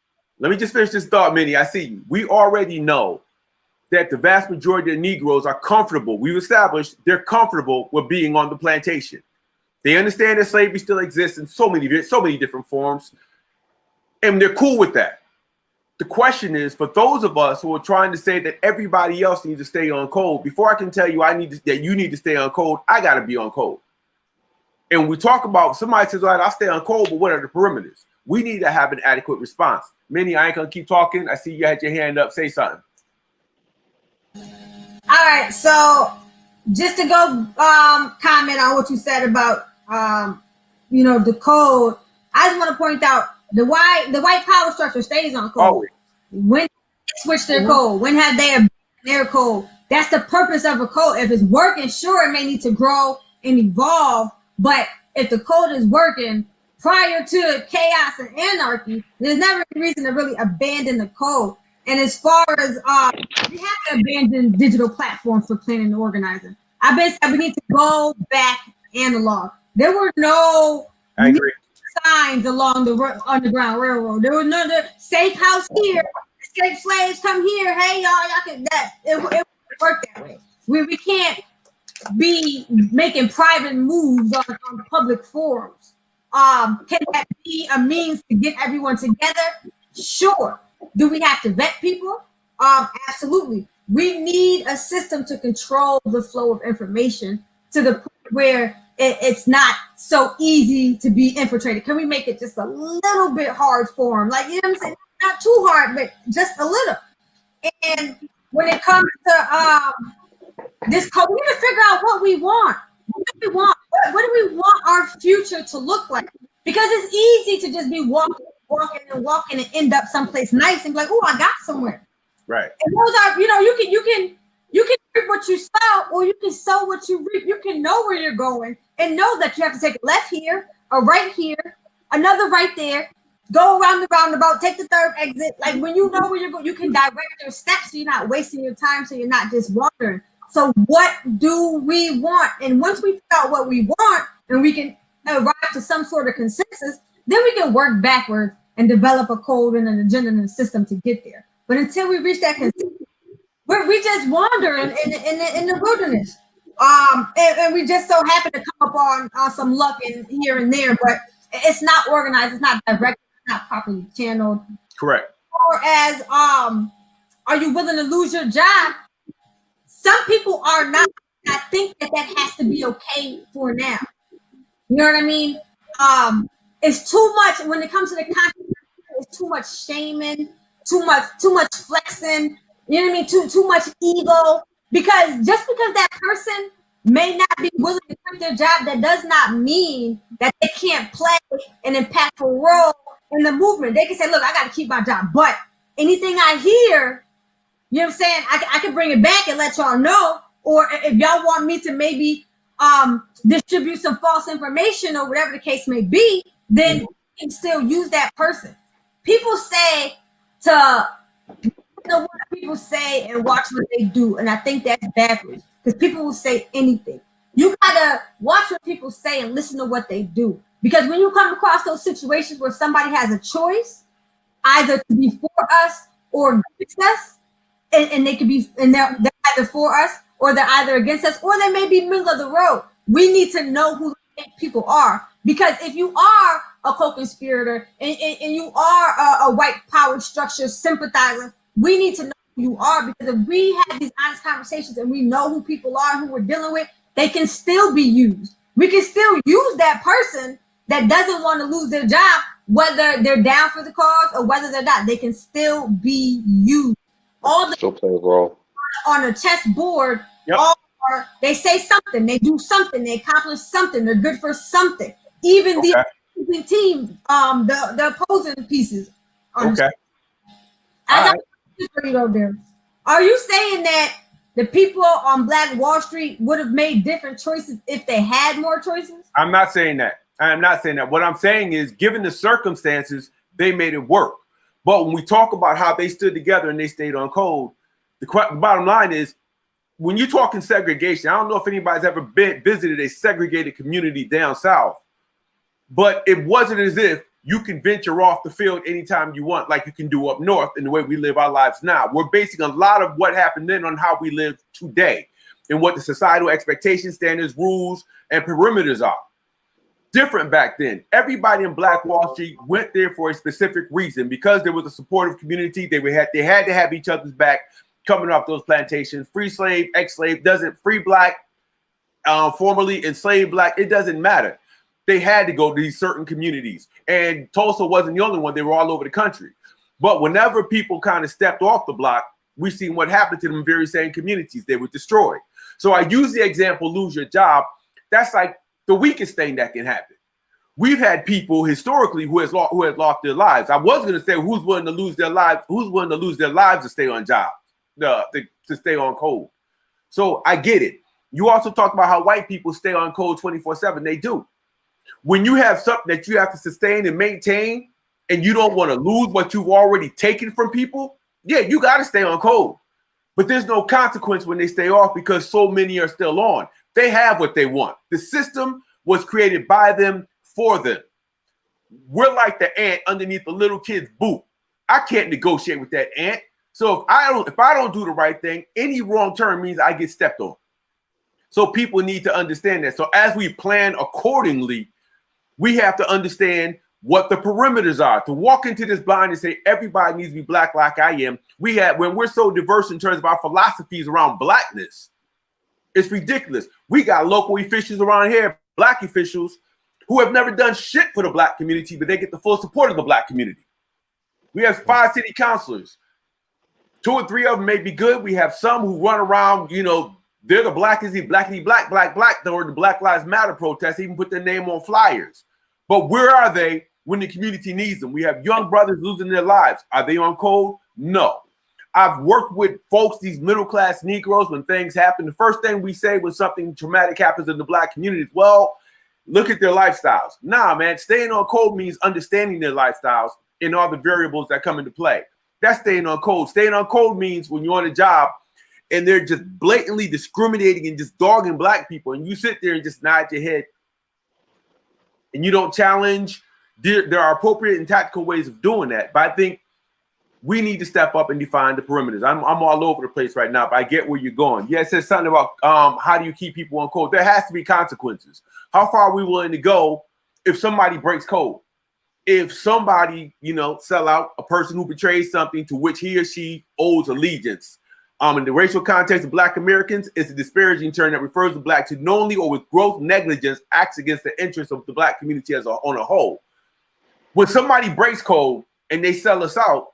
Let me just finish this thought, Minnie. I see you. We already know that the vast majority of Negroes are comfortable. We've established they're comfortable with being on the plantation. They understand that slavery still exists in so many different forms, and they're cool with that. The question is, for those of us who are trying to say that everybody else needs to stay on code, before I can tell you that you need to stay on code, I got to be on code. And we talk about, somebody says, all right, I'll stay on code, but what are the perimeters? We need to have an adequate response. Minnie, I ain't going to keep talking. I see you had your hand up. Say something. All right, so just to go comment on what you said about the code, I just want to point out the white power structure stays on code. Always. When they switch their code, when have they abandoned their code? That's the purpose of a code. If it's working, sure, it may need to grow and evolve, but if the code is working prior to chaos and anarchy, there's never a reason to really abandon the code. And as far as we have to abandon digital platforms for planning and organizing. I've been said we need to go back analog. There were no signs along the Underground Railroad. There was no safe house here, escaped slaves come here. Hey y'all can that it wouldn't work that way. We can't be making private moves on public forums. Can that be a means to get everyone together? Sure. Do we have to vet people? Absolutely. We need a system to control the flow of information to the point where it's not so easy to be infiltrated. Can we make it just a little bit hard for them? Like, you know what I'm saying? Not too hard, but just a little. And when it comes to this code, we need to figure out what we want. What do we want? What do we want our future to look like? Because it's easy to just be walking and end up someplace nice and be like, oh, I got somewhere. Right. And those are, you can reap what you sow, or you can sow what you reap. You can know where you're going and know that you have to take a left here, a right here, another right there, go around the roundabout, take the third exit. Like when you know where you're going, you can direct your steps so you're not wasting your time, so you're not just wandering. So what do we want? And once we figure out what we want and we can arrive to some sort of consensus, then we can work backwards and develop a code and an agenda and a system to get there. But until we reach that consensus, we just wandering in the wilderness. And we just so happen to come up on some luck in here and there, but it's not organized, it's not directed, it's not properly channeled. Correct. Or as are you willing to lose your job? Some people are not. I think that has to be okay for now. You know what I mean? It's too much when it comes to the content. It's too much shaming, too much flexing. You know what I mean? Too much ego. Because just because that person may not be willing to quit their job, that does not mean that they can't play an impactful role in the movement. They can say, "Look, I got to keep my job," but anything I hear, you know what I'm saying? I can bring it back and let y'all know. Or if y'all want me to maybe distribute some false information or whatever the case may be, then you can still use that person. People say to know what people say and watch what they do. And I think that's backwards because people will say anything. You gotta watch what people say and listen to what they do. Because when you come across those situations where somebody has a choice, either to be for us or against us, and they could be, and they're either for us or they're either against us, or they may be middle of the road. We need to know who people are, because if you are a co-conspirator and you are a white power structure sympathizer, we need to know who you are, because if we have these honest conversations and we know who people are, who we're dealing with, they can still be used. We can still use that person that doesn't want to lose their job, whether they're down for the cause or whether they're not. They can still be used. All the still play a role on a chessboard. Yep. Or they say something, they do something, they accomplish something, they're good for something. Even the opposing team, the opposing pieces. Okay. As are you saying that the people on Black Wall Street would have made different choices if they had more choices? I'm not saying that. I'm not saying that. What I'm saying is, given the circumstances, they made it work. But when we talk about how they stood together and they stayed on code, the bottom line is, when you're talking segregation, I don't know if anybody's ever visited a segregated community down south, but it wasn't as if you can venture off the field anytime you want, like you can do up north in the way we live our lives now. We're basing a lot of what happened then on how we live today and what the societal expectations, standards, rules, and perimeters are. Different back then. Everybody in Black Wall Street went there for a specific reason, because there was a supportive community. They had to have each other's back coming off those plantations. Free slave, ex-slave, doesn't free black, formerly enslaved black, it doesn't matter. They had to go to these certain communities. And Tulsa wasn't the only one. They were all over the country. But whenever people kind of stepped off the block, we seen what happened to them very same communities. They were destroyed. So I use the example, lose your job. That's like the weakest thing that can happen. We've had people historically who has lost their lives. I was going to say who's willing to lose their lives, to stay on jobs, to stay on code. So I get it. You also talk about how white people stay on code 24/7. They do. When you have something that you have to sustain and maintain, and you don't want to lose what you've already taken from people, yeah, you got to stay on code. But there's no consequence when they stay off, because so many are still on. They have what they want. The system was created by them for them. We're like the ant underneath the little kid's boot. I can't negotiate with that ant. So if I don't do the right thing, any wrong turn means I get stepped on. So people need to understand that. So as we plan accordingly, we have to understand what the perimeters are. To walk into this blind and say everybody needs to be black like I am, when we're so diverse in terms of our philosophies around blackness, it's ridiculous. We got local officials around here, black officials, who have never done shit for the black community, but they get the full support of the black community. We have 5 city councilors. 2 or 3 of them may be good. We have some who run around, they're the black, or the Black Lives Matter protests, even put their name on flyers. But where are they when the community needs them? We have young brothers losing their lives. Are they on code? No. I've worked with folks, these middle-class Negroes, when things happen. The first thing we say when something traumatic happens in the black community is, well, look at their lifestyles. Nah, man, staying on code means understanding their lifestyles and all the variables that come into play. That's staying on code. Staying on code means when you're on a job and they're just blatantly discriminating and just dogging black people, and you sit there and just nod your head and you don't challenge, there are appropriate and tactical ways of doing that. But I think we need to step up and define the perimeters. I'm all over the place right now, but I get where you're going. Yeah, it says something about how do you keep people on code? There has to be consequences. How far are we willing to go if somebody breaks code? If somebody, sell out a person who betrays something to which he or she owes allegiance. In the racial context of black Americans, it's a disparaging term that refers to black to knowingly or with gross negligence acts against the interests of the black community on a whole. When somebody breaks code and they sell us out,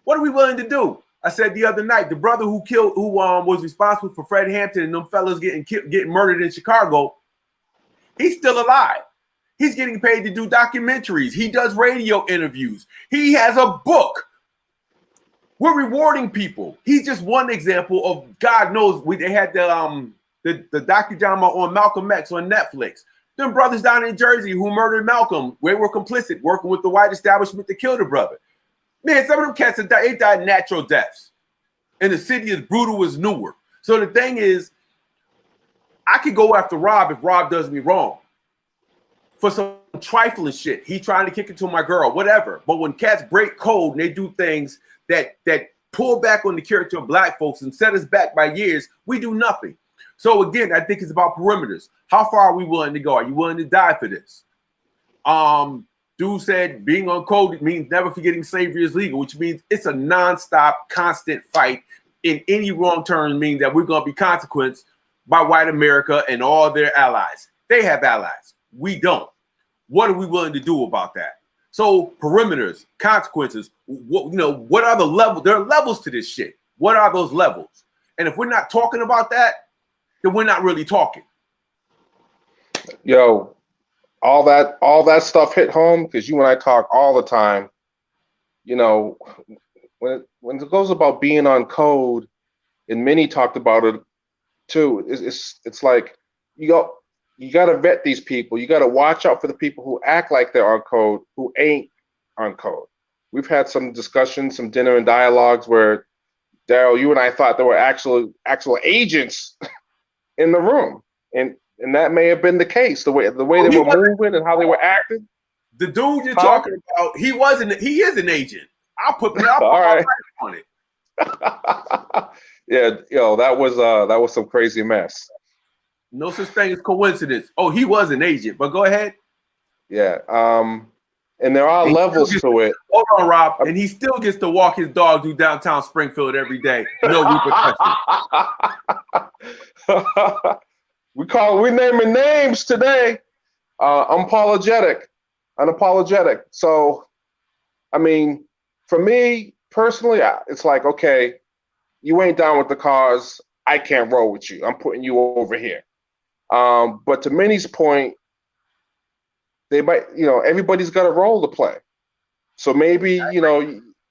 what are we willing to do? I said the other night, the brother who was responsible for Fred Hampton and them fellas getting murdered in Chicago, he's still alive. He's getting paid to do documentaries. He does radio interviews. He has a book. We're rewarding people. He's just one example of, God knows, they had the docudrama on Malcolm X on Netflix. Them brothers down in Jersey who murdered Malcolm, we were complicit, working with the white establishment to kill the brother. Man, some of them cats they died natural deaths. And the city is brutal as Newark. So the thing is, I could go after Rob if Rob does me wrong for some trifling shit. He trying to kick it to my girl, whatever. But when cats break code and they do things that pull back on the character of black folks and set us back by years, we do nothing. So again, I think it's about perimeters. How far are we willing to go? Are you willing to die for this? Dude said being on code means never forgetting slavery is legal, which means it's a nonstop, constant fight. In any wrong turn means that we're going to be consequenced by white America and all their allies. They have allies. We don't. What are we willing to do about that? So perimeters, consequences, what are the levels? There are levels to this shit. What are those levels? And if we're not talking about that, then we're not really talking. Yo, all that stuff hit home because you and I talk all the time. When it goes about being on code, and Minnie talked about it too. It's like you got to vet these people. You got to watch out for the people who act like they're on code, who ain't on code. We've had some discussions, some dinner and dialogues where, Daryl, you and I thought there were actual agents in the room, and that may have been the case. The way they were moving and how they were acting. The dude you're talking about, he is an agent. I'll put my price on it. Yeah, that was some crazy mess. No such thing as coincidence. Oh, he was an agent, but go ahead. Yeah. And there are levels to it. Hold on, Rob. And he still gets to walk his dog through downtown Springfield every day. No repercussions. We're naming names today. Unapologetic. So, I mean, for me personally, it's like, okay, you ain't down with the cause. I can't roll with you. I'm putting you over here. But to Minnie's point, they might, everybody's got a role to play. So maybe,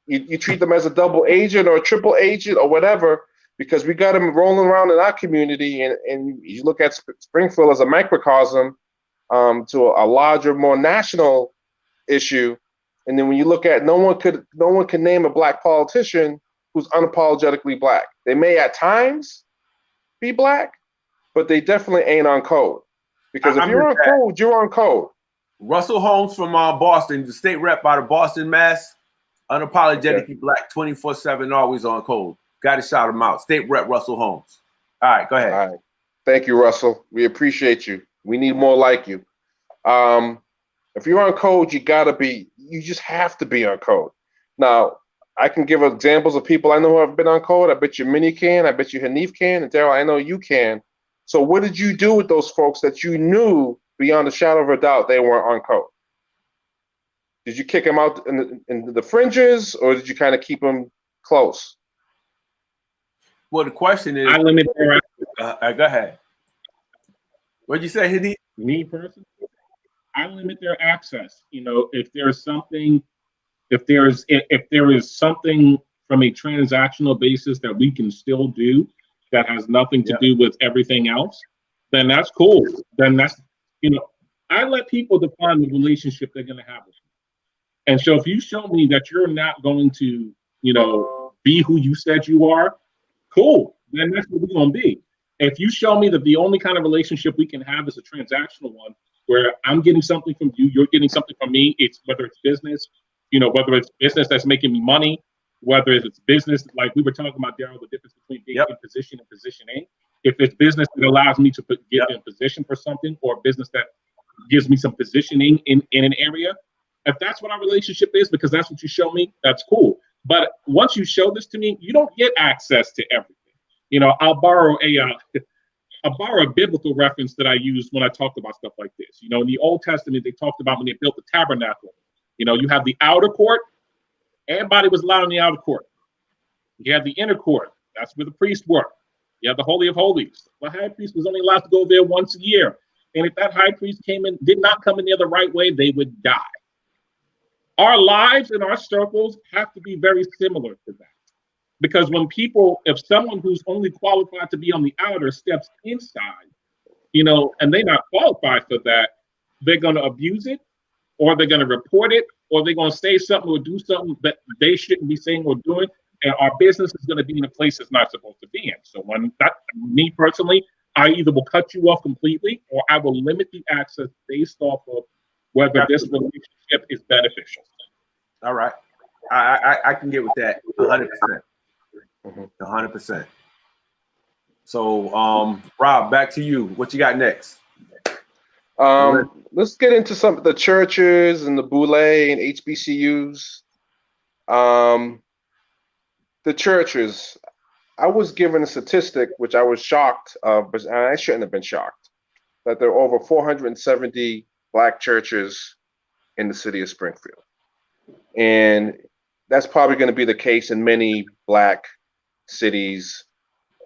you treat them as a double agent or a triple agent or whatever, because we got them rolling around in our community, and you look at Springfield as a microcosm to a larger, more national issue. And then when you look at no one can name a black politician who's unapologetically black. They may at times be black, but they definitely ain't on code. Because if you're on code, you're on code. Russell Holmes from Boston, the state rep out of Boston, Mass. Unapologetically black, 24/7, always on code. Got to shout him out. State rep Russell Holmes. All right, go ahead. All right. Thank you, Russell. We appreciate you. We need more like you. If you're on code, you just have to be on code. Now, I can give examples of people I know who have been on code. I bet you Minnie can. I bet you Hanif can. And Daryl, I know you can. So what did you do with those folks that you knew beyond a shadow of a doubt they weren't on code? Did you kick them out in the fringes, or did you kind of keep them close? Well, the question is, I limit their go ahead. What'd you say, Hanif? Me personally, I limit their access. If there is something from a transactional basis that we can still do that has nothing to do with everything else, then that's cool. Then that's, I let people define the relationship they're going to have with me. And so if you show me that you're not going to, be who you said you are, cool. Then that's what we're going to be. If you show me that the only kind of relationship we can have is a transactional one, where I'm getting something from you, you're getting something from me, whether it's business, whether it's business that's making me money, whether it's business, like we were talking about, Daryl, the difference between being in position and positioning. If it's business that allows me to get in position for something, or business that gives me some positioning in an area, if that's what our relationship is, because that's what you show me, that's cool. But once you show this to me, you don't get access to everything. I'll borrow a biblical reference that I used when I talked about stuff like this. In the Old Testament, they talked about when they built the tabernacle. You have the outer court. Everybody was allowed in the outer court. You have the inner court. That's where the priests were. You have the Holy of Holies. The high priest was only allowed to go there once a year. And if that high priest did not come in there the right way, they would die. Our lives and our circles have to be very similar to that. Because if someone who's only qualified to be on the outer steps inside, and they're not qualified for that, they're going to abuse it, or they're going to report it, or they're going to say something or do something that they shouldn't be saying or doing, and our business is going to be in a place it's not supposed to be in. So me personally, I either will cut you off completely, or I will limit the access based off of whether this relationship is beneficial. All right. I can get with that 100%. 100%. So, Rob, back to you. What you got next? Let's get into some of the churches and the Boule and HBCUs. The churches, I was given a statistic, which I was shocked of, but I shouldn't have been shocked, that there are over 470 Black churches in the city of Springfield. And that's probably going to be the case in many Black cities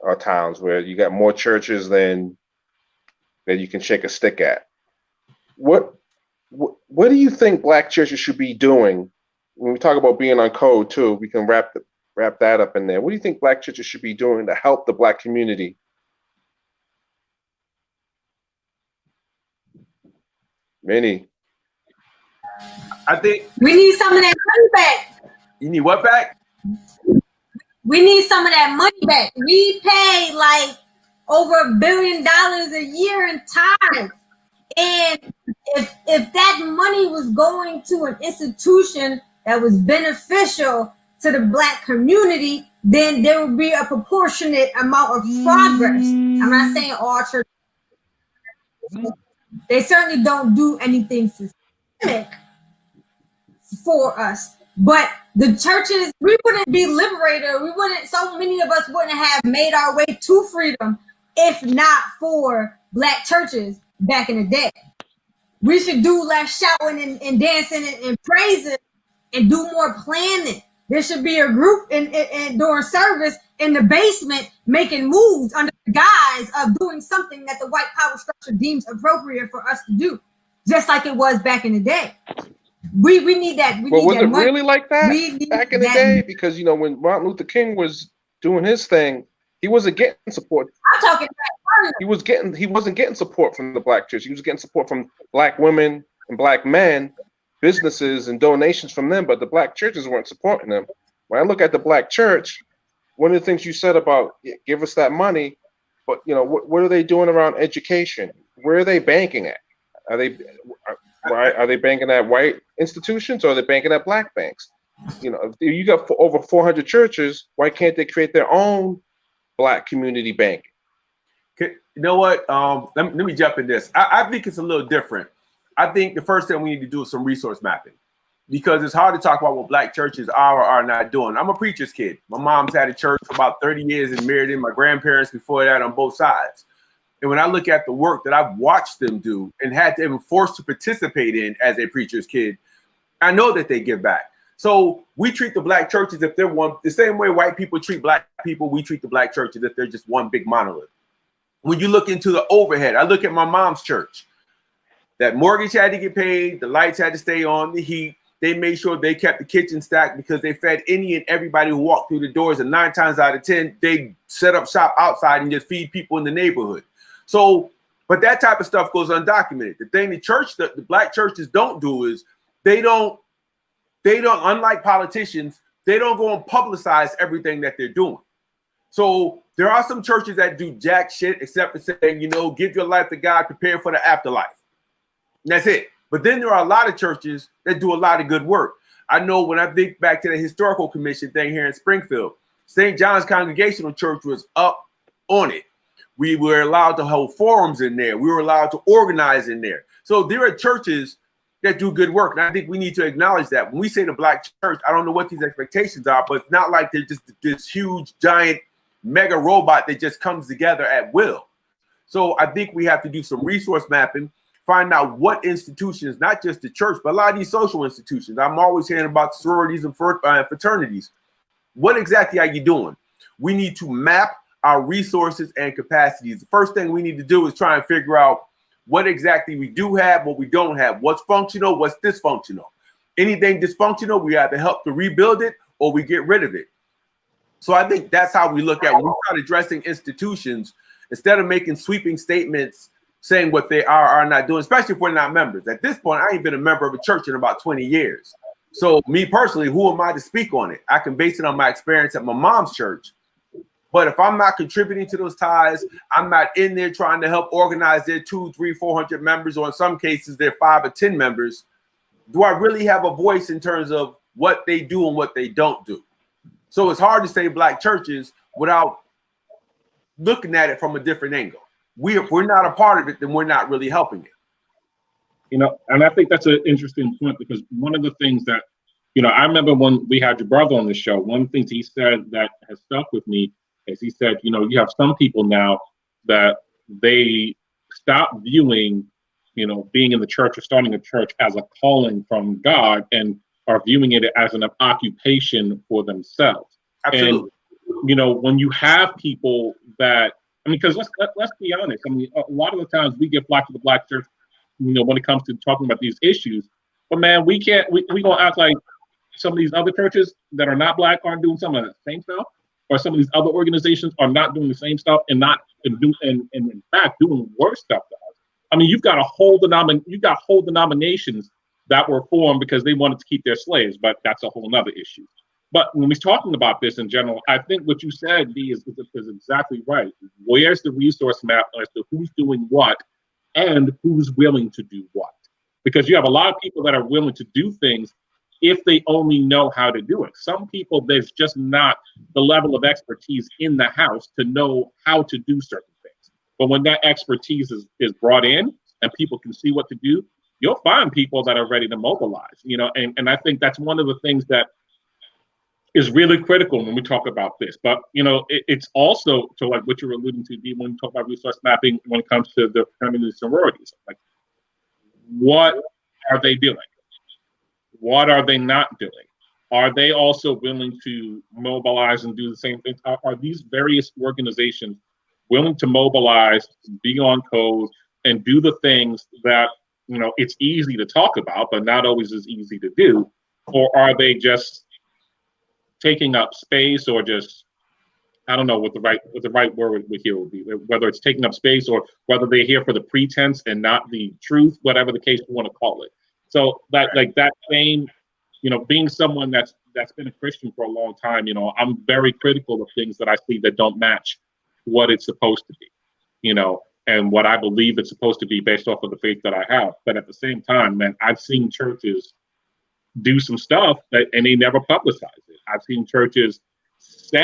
or towns where you got more churches than you can shake a stick at. What do you think Black churches should be doing? When we talk about being on code too, we can wrap that up in there. What do you think Black churches should be doing to help the Black community? Minnie. I think we need some of that money back. You need what back? We need some of that money back. We pay like over $1 billion a year in tithes. And if that money was going to an institution that was beneficial to the Black community, then there would be a proportionate amount of progress. I'm not saying all churches, they certainly don't do anything systemic for us. But the churches, we wouldn't be liberated. So many of us wouldn't have made our way to freedom if not for Black churches back in the day. We should do less shouting and dancing and praising and do more planning. There should be a group in during service in the basement making moves under the guise of doing something that the white power structure deems appropriate for us to do, just like it was back in the day. We need that. Well, was it really like that back in the day? Because, you know, when Martin Luther King was doing his thing, he wasn't getting support. I'm talking about he wasn't getting support from the Black church. He was getting support from Black women and Black men, businesses and donations from them, but the Black churches weren't supporting them. When I look at the Black church, one of the things you said about give us that money, but you know, what are they doing around education? Where are they banking at? Are they banking at white institutions, or are they banking at Black banks? You know, if you got over 400 churches, why can't they create their own Black community bank? You know what? Let me jump in this. I think it's a little different. I think the first thing we need to do is some resource mapping, because it's hard to talk about what Black churches are or are not doing. I'm a preacher's kid. My mom's had a church for about 30 years and married in. My grandparents before that on both sides. And when I look at the work that I've watched them do and had to be forced to participate in as a preacher's kid, I know that they give back. So we treat the Black churches if they're one, the same way white people treat Black people, we treat the Black churches if they're just one big monolith. When you look into the overhead, I look at my mom's church. That mortgage had to get paid, the lights had to stay on, the heat. They made sure they kept the kitchen stacked because they fed any and everybody who walked through the doors. And 9 times out of 10, they set up shop outside and just feed people in the neighborhood. So, but that type of stuff goes undocumented. The thing the Black churches don't do is they don't, unlike politicians, they don't go and publicize everything that they're doing. So there are some churches that do jack shit except for saying, you know, give your life to God, prepare for the afterlife. And that's it. But then there are a lot of churches that do a lot of good work. I know when I think back to the historical commission thing here in Springfield, St. John's Congregational Church was up on it. We were allowed to hold forums in there. We were allowed to organize in there. So there are churches that do good work. And I think we need to acknowledge that. When we say the Black church, I don't know what these expectations are, but it's not like they're just this huge, giant, mega robot that just comes together at will. So I think we have to do some resource mapping, find out what institutions, not just the church, but a lot of these social institutions. I'm always hearing about sororities and fraternities. What exactly are you doing? We need to map our resources and capacities. The first thing we need to do is try and figure out what exactly we do have, what we don't have, what's functional, what's dysfunctional. Anything dysfunctional, we have to help to rebuild it or we get rid of it. So I think that's how we look at when we start addressing institutions, instead of making sweeping statements saying what they are not doing, especially if we're not members. At this point, I ain't been a member of a church in about 20 years. So me personally, who am I to speak on it? I can base it on my experience at my mom's church. But if I'm not contributing to those ties, I'm not in there trying to help organize their 200, 300, 400 members, or in some cases, their 5 or 10 members, do I really have a voice in terms of what they do and what they don't do? So it's hard to say Black churches without looking at it from a different angle. If we're not a part of it, then we're not really helping it. You know, and I think that's an interesting point, because one of the things that, you know, I remember when we had your brother on the show, one of the things he said that has stuck with me is he said, you know, you have some people now that they stop viewing, you know, being in the church or starting a church as a calling from God and are viewing it as an occupation for themselves. Absolutely. And, you know, when you have people that, I mean, because let's be honest. I mean, a lot of the times we get flack to the Black church, you know, when it comes to talking about these issues. But man, we gonna act like some of these other churches that are not Black aren't doing some of the same stuff, or some of these other organizations are not doing the same stuff and in fact doing worse stuff to us. I mean, you've got whole denominations that were formed because they wanted to keep their slaves, but that's a whole nother issue. But when we're talking about this in general, I think what you said, D, is exactly right. Where's the resource map as to who's doing what, and who's willing to do what. Because you have a lot of people that are willing to do things if they only know how to do it. Some people, there's just not the level of expertise in the house to know how to do certain things. But when that expertise is brought in and people can see what to do, you'll find people that are ready to mobilize, you know, and I think that's one of the things that is really critical when we talk about this. But, you know, it's also to like what you're alluding to, D, when you talk about resource mapping, when it comes to the fraternity sororities, like what are they doing? What are they not doing? Are they also willing to mobilize and do the same thing? Are these various organizations willing to mobilize, be on code, and do the things that, you know, it's easy to talk about, but not always as easy to do? Or are they just taking up space, or just, I don't know what the right word here would be, whether it's taking up space or whether they're here for the pretense and not the truth, whatever the case you want to call it. So that, like that same, you know, being someone that's been a Christian for a long time, you know, I'm very critical of things that I see that don't match what it's supposed to be, you know, and what I believe it's supposed to be based off of the faith that I have. But at the same time, man, I've seen churches do some stuff and they never publicize it. I've seen churches they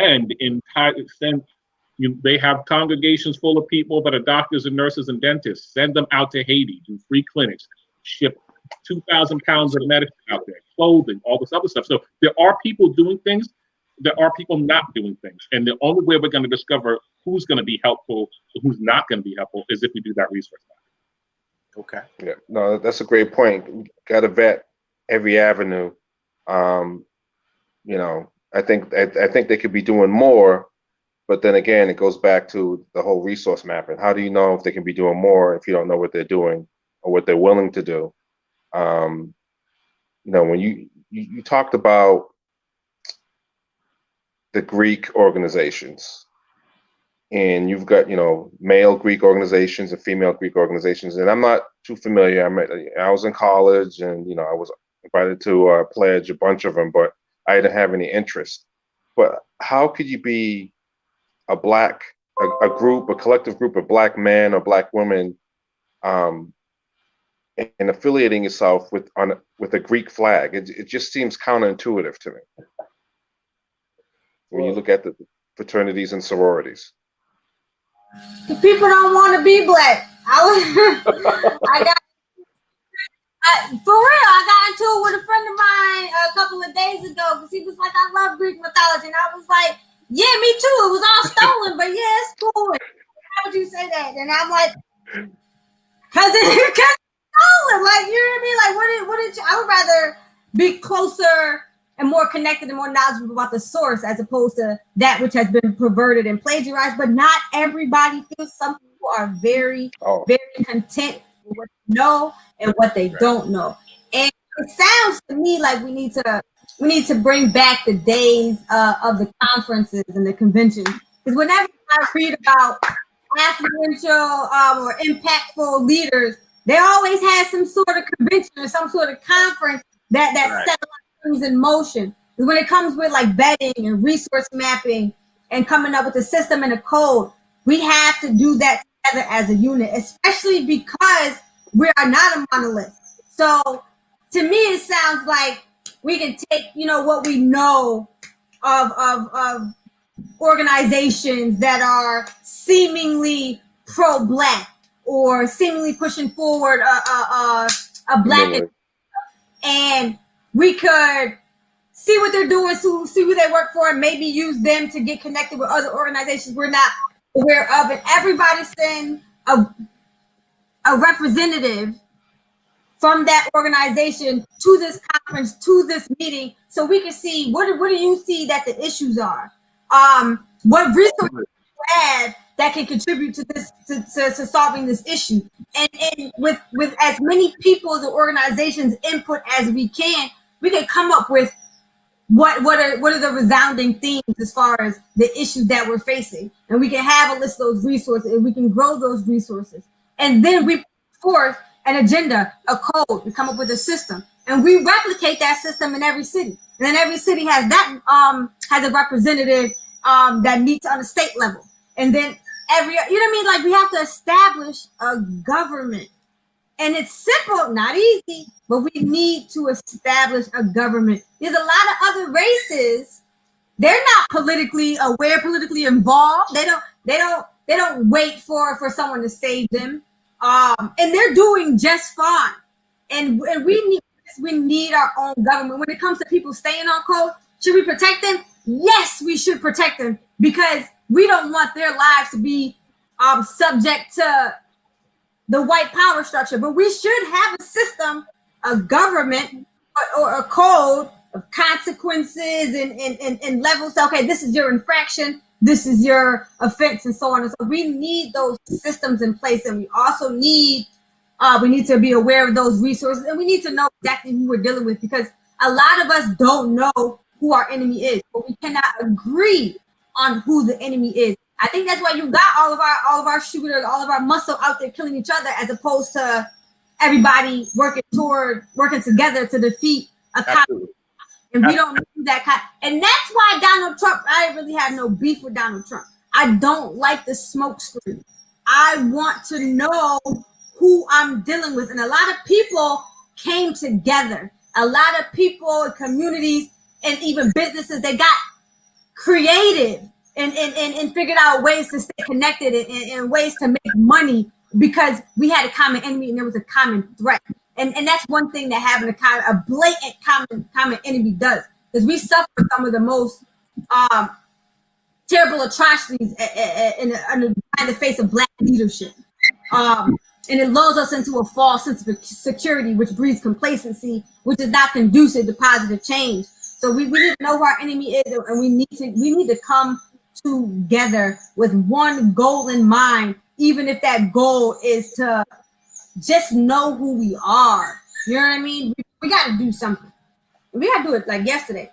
have congregations full of people that are doctors and nurses and dentists, send them out to Haiti, do free clinics, ship 2,000 pounds of medicine out there, clothing, all this other stuff. So there are people doing things, there are people not doing things. And the only way we're going to discover who's going to be helpful and who's not going to be helpful is if we do that research. Okay. Yeah, no, that's a great point. Got to vet every avenue. You know, I think they could be doing more, but then again, it goes back to the whole resource mapping. How do you know if they can be doing more if you don't know what they're doing or what they're willing to do? You know, when you talked about the Greek organizations, and you've got, you know, male Greek organizations and female Greek organizations, and I'm not too familiar. I was in college, and you know, I was invited to pledge a bunch of them, but I didn't have any interest. But how could you be a collective group of Black men or Black women, and affiliating yourself with a Greek flag? It just seems counterintuitive to me when you look at the fraternities and sororities. The people don't want to be Black. For real, I got into it with a friend of mine a couple of days ago because he was like, I love Greek mythology. And I was like, yeah, me too. It was all stolen, but yeah, it's cool. How would you say that? And I'm like, because it's stolen. Like, you know what I mean? Like, what did you, I would rather be closer and more connected and more knowledgeable about the source as opposed to that which has been perverted and plagiarized. But not everybody feels. Some people are very content with what they know and what they don't know. And it sounds to me like we need to bring back the days of the conferences and the conventions. Because whenever I read about influential or impactful leaders, they always had some sort of convention or some sort of conference that set a lot of things in motion. Because when it comes with like vetting and resource mapping and coming up with a system and a code, we have to do that together as a unit, especially because we are not a monolith. So to me, it sounds like we can take, you know, what we know of organizations that are seemingly pro-Black or seemingly pushing forward a Black, and we could see what they're doing, see who they work for, and maybe use them to get connected with other organizations we're not aware of, and everybody send a representative from that organization to this conference, to this meeting, so we can see what do you see that the issues are, what resources you add that can contribute to this to solving this issue, and with as many people, the organization's input as we can come up with what are the resounding themes as far as the issues that we're facing, and we can have a list of those resources, and we can grow those resources, and then we put forth an agenda, a code, we come up with a system, and we replicate that system in every city, and then every city has that has a representative that meets on a state level, and then every, you know what I mean? Like we have to establish a government. And it's simple, not easy, but we need to establish a government. There's a lot of other races. They're not politically aware, politically involved. They don't wait for someone to save them. And they're doing just fine. And we need our own government. When it comes to people staying on code, should we protect them? Yes, we should protect them because we don't want their lives to be subject to the white power structure, but we should have a system, a government, or a code of consequences and levels. Okay, this is your infraction, this is your offense, and so on and so. We need those systems in place, and we also need we need to be aware of those resources, and we need to know exactly who we're dealing with because a lot of us don't know who our enemy is, but we cannot agree on who the enemy is. I think that's why you got all of our shooters, all of our muscle out there killing each other, as opposed to everybody working together to defeat a cop. And we don't do that kind. And that's why Donald Trump. I really have no beef with Donald Trump. I don't like the smoke screen. I want to know who I'm dealing with, and a lot of people came together. A lot of people, communities, and even businesses, they got creative and figured out ways to stay connected and ways to make money because we had a common enemy and there was a common threat. And that's one thing that having a blatant common enemy does, because we suffer some of the most terrible atrocities in the face of Black leadership. And it lulls us into a false sense of security, which breeds complacency, which is not conducive to positive change. So we need to know who our enemy is, and we need to come together with one goal in mind, even if that goal is to just know who we are. You know what I mean? We got to do something. We got to do it like yesterday.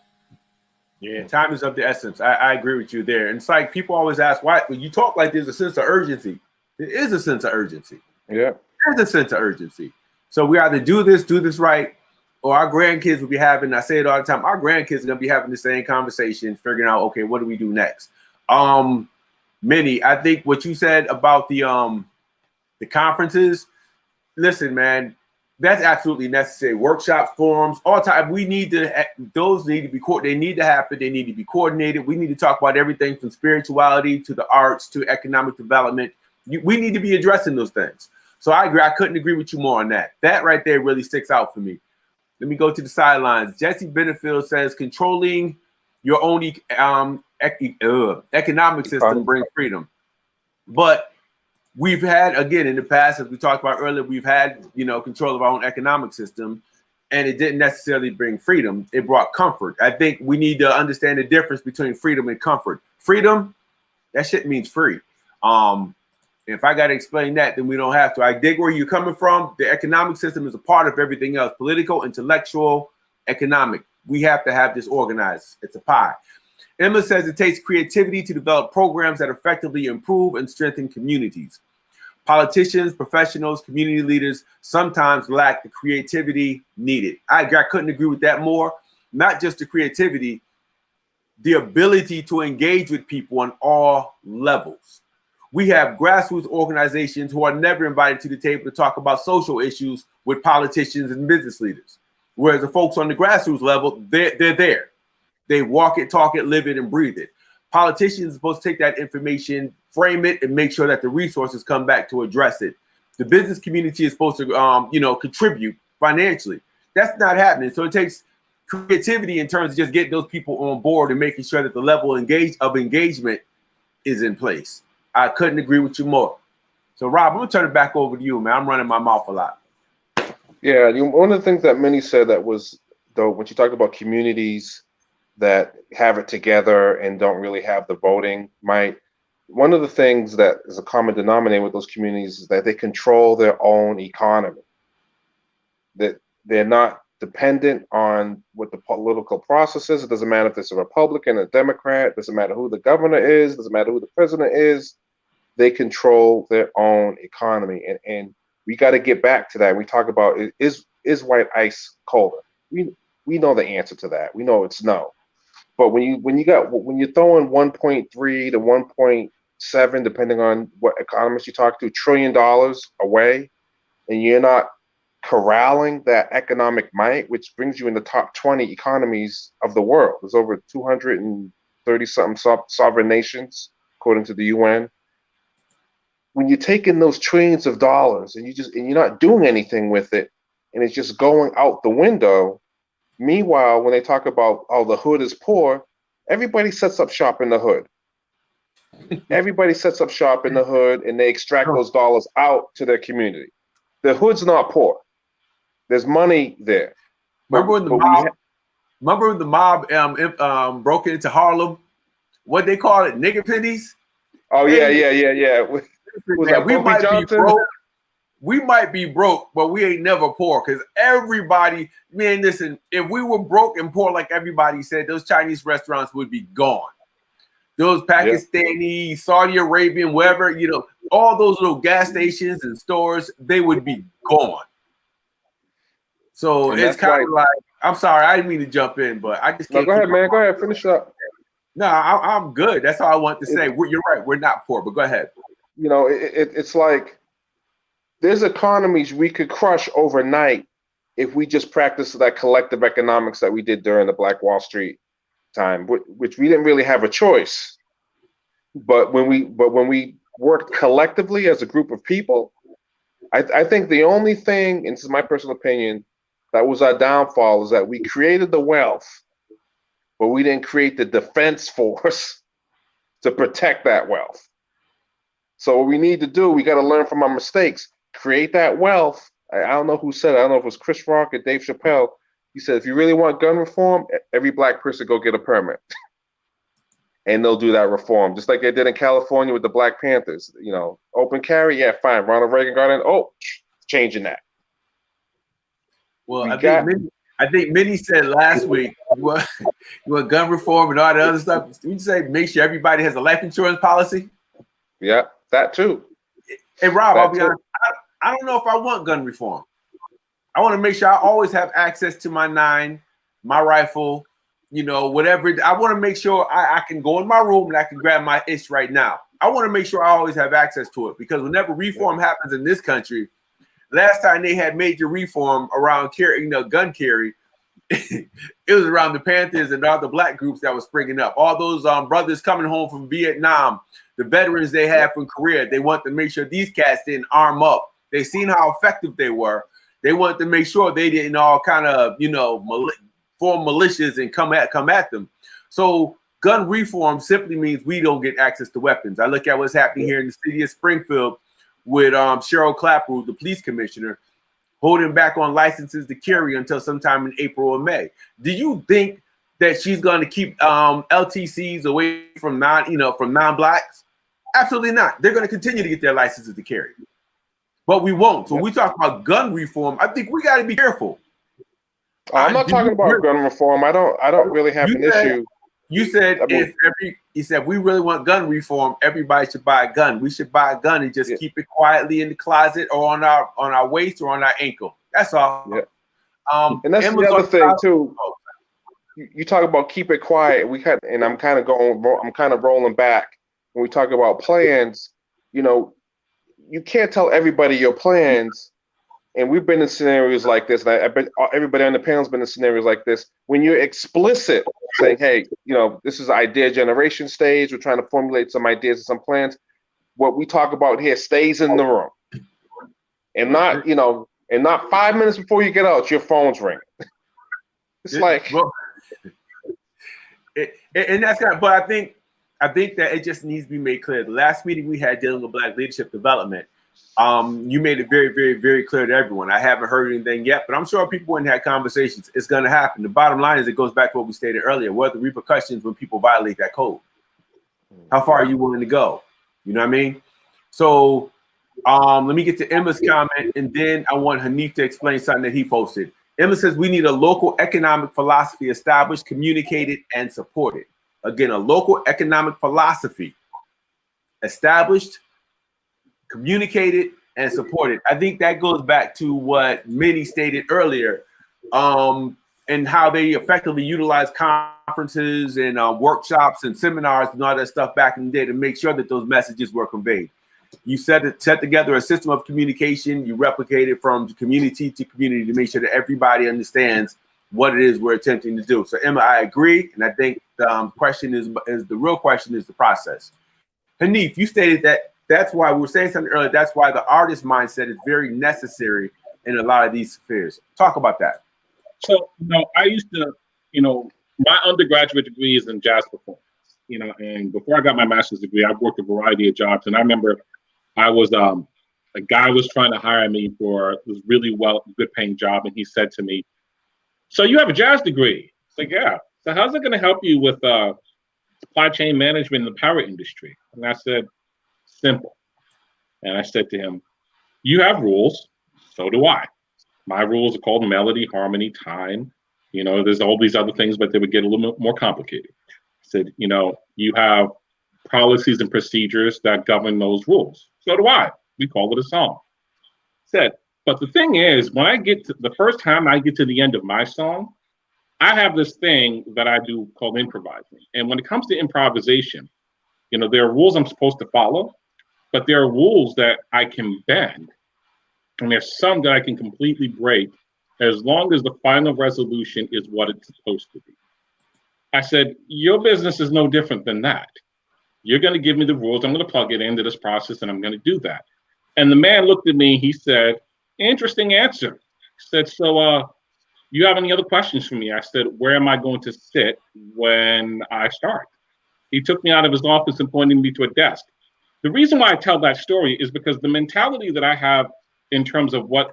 Yeah, time is of the essence. I agree with you there. And it's like people always ask why when you talk like there's a sense of urgency. There is a sense of urgency. Yeah, there's a sense of urgency. So we either do this right, or our grandkids will be having, I say it all the time, our grandkids are going to be having the same conversation, figuring out, okay, what do we do next? Minnie, I think what you said about the conferences, listen, man, that's absolutely necessary. Workshops, forums, all time. Those need to be, they need to happen. They need to be coordinated. We need to talk about everything from spirituality to the arts to economic development. We need to be addressing those things. So I agree. I couldn't agree with you more on that. That right there really sticks out for me. Let me go to the sidelines. Jesse Benefield says, controlling your own economic system brings freedom. But we've had, again, in the past, as we talked about earlier, we've had, control of our own economic system, and it didn't necessarily bring freedom. It brought comfort. I think we need to understand the difference between freedom and comfort. Freedom, that shit means free. If I got to explain that, then we don't have to. I dig where you're coming from. The economic system is a part of everything else, political, intellectual, economic. We have to have this organized. It's a pie. Emma says it takes creativity to develop programs that effectively improve and strengthen communities. Politicians, professionals, community leaders sometimes lack the creativity needed. I couldn't agree with that more. Not just the creativity, the ability to engage with people on all levels. We have grassroots organizations who are never invited to the table to talk about social issues with politicians and business leaders. Whereas the folks on the grassroots level, they're there. They walk it, talk it, live it, and breathe it. Politicians are supposed to take that information, frame it, and make sure that the resources come back to address it. The business community is supposed to, contribute financially. That's not happening. So it takes creativity in terms of just getting those people on board and making sure that the level of engagement is in place. I couldn't agree with you more. So, Rob, I'm going to turn it back over to you, man. I'm running my mouth a lot. Yeah, one of the things that Minnie said that was, though, when she talked about communities that have it together and don't really have the voting might, one of the things that is a common denominator with those communities is that they control their own economy. That they're not dependent on what the political process is. It doesn't matter if it's a Republican, a Democrat, it doesn't matter who the governor is, it doesn't matter who the president is. They control their own economy. And we got to get back to that. We talk about, is white ice colder? We know the answer to that. We know it's no. But when you're throwing 1.3 to 7, depending on what economist you talk to, $1 trillion away, and you're not corralling that economic might, which brings you in the top 20 economies of the world. There's over 230 something sovereign nations, according to the UN. When you're taking those trillions of dollars and you're not doing anything with it, and it's just going out the window. Meanwhile, when they talk about, oh, the hood is poor, everybody sets up shop in the hood. Everybody sets up shop in the hood, and they extract those dollars out to their community. The hood's not poor. There's money there. Remember when the mob broke into Harlem? What they call it, nigger pennies? Oh yeah. Was that we Bobby Johnson? We might be broke, but we ain't never poor, because everybody, man, listen, if we were broke and poor like everybody said, those Chinese restaurants would be gone. Those Pakistani, Saudi Arabian, wherever, all those little gas stations and stores, they would be gone. So it's kind of like, I'm sorry, I didn't mean to jump in, but I just can't. No, go ahead, man. Go ahead, finish up. No, I'm good. That's all I want to say. You're right. We're not poor, but go ahead. It's like there's economies we could crush overnight if we just practice that collective economics that we did during the Black Wall Street time, which we didn't really have a choice. But when we worked collectively as a group of people, I think the only thing, and this is my personal opinion, that was our downfall is that we created the wealth, but we didn't create the defense force to protect that wealth. So what we need to do, we got to learn from our mistakes, create that wealth. I don't know who said it. I don't know if it was Chris Rock or Dave Chappelle. He said, if you really want gun reform, every black person go get a permit. And they'll do that reform, just like they did in California with the Black Panthers. Open carry, yeah, fine. Ronald Reagan got in. Oh, changing that. Well, I think Minnie said last week, you want gun reform and all that other stuff. You say make sure everybody has a life insurance policy. Yeah, that too. Hey, Rob, I'll be honest. I don't know if I want gun reform. I want to make sure I always have access to my 9, my rifle, whatever. I want to make sure I can go in my room and I can grab my itch right now. I want to make sure I always have access to it, because whenever reform happens in this country, last time they had major reform around gun carry, it was around the Panthers and all the black groups that was springing up. All those brothers coming home from Vietnam, the veterans they had from Korea, they want to make sure these cats didn't arm up. They seen how effective they were. They wanted to make sure they didn't all kind of, form militias and come at them. So gun reform simply means we don't get access to weapons. I look at what's happening here in the city of Springfield with Cheryl Clapper, the police commissioner, holding back on licenses to carry until sometime in April or May. Do you think that she's going to keep LTCs away from non-blacks? Absolutely not. They're going to continue to get their licenses to carry. But we won't. So when we talk about gun reform, I think we got to be careful. I'm not talking about gun reform. I don't really have an issue. You said if we really want gun reform, everybody should buy a gun. We should buy a gun and just keep it quietly in the closet or on our waist or on our ankle. That's all. Yeah. And that's the other thing too. You talk about keep it quiet. I'm kind of rolling back when we talk about plans. You can't tell everybody your plans. And we've been in scenarios like this, and I bet everybody on the panel's been in scenarios like this. When you're explicit, saying, "Hey, this is idea generation stage. We're trying to formulate some ideas and some plans. What we talk about here stays in the room, and not 5 minutes before you get out, your phone's ringing." It's like, and that's kind of. But I think that it just needs to be made clear. The last meeting we had dealing with Black leadership development. You made it very, very, very clear to everyone. I haven't heard anything yet, but I'm sure people wouldn't have conversations. It's going to happen. The bottom line is it goes back to what we stated earlier. What are the repercussions when people violate that code? How far are you willing to go? You know what I mean? So let me get to Emma's comment, and then I want Hanif to explain something that he posted. Emma says we need a local economic philosophy established, communicated, and supported. Again, a local economic philosophy established, communicated, and supported. I think that goes back to what Minnie stated earlier. and how they effectively utilize conferences and workshops and seminars and all that stuff back in the day to make sure that those messages were conveyed. You set together a system of communication. You replicate it from community to community to make sure that everybody understands what it is we're attempting to do. So Emma, I agree, and I think the question is the real question is the process. Hanif, you stated that that's why we were saying something earlier. That's why the artist mindset is very necessary in a lot of these spheres. Talk about that. So, I used to, my undergraduate degree is in jazz performance, and before I got my master's degree, I worked a variety of jobs. And I remember I was, a guy was trying to hire me for this really good paying job. And he said to me, "So you have a jazz degree?" It's like, "Yeah." "So how's it going to help you with supply chain management in the power industry?" And I said, "Simple." And I said to him, "You have rules. So do I. My rules are called melody, harmony, time. There's all these other things, but they would get a little bit more complicated." I said, "You have policies and procedures that govern those rules. So do I. We call it a song." I said, "But the thing is, when I get to the first time I get to the end of my song, I have this thing that I do called improvising. And when it comes to improvisation, there are rules I'm supposed to follow, but there are rules that I can bend. And there's some that I can completely break as long as the final resolution is what it's supposed to be." I said, "Your business is no different than that. You're going to give me the rules. I'm going to plug it into this process, and I'm going to do that." And the man looked at me. He said, "Interesting answer." He said, "So you have any other questions for me?" I said, "Where am I going to sit when I start?" He took me out of his office and pointed me to a desk. The reason why I tell that story is because the mentality that I have in terms of what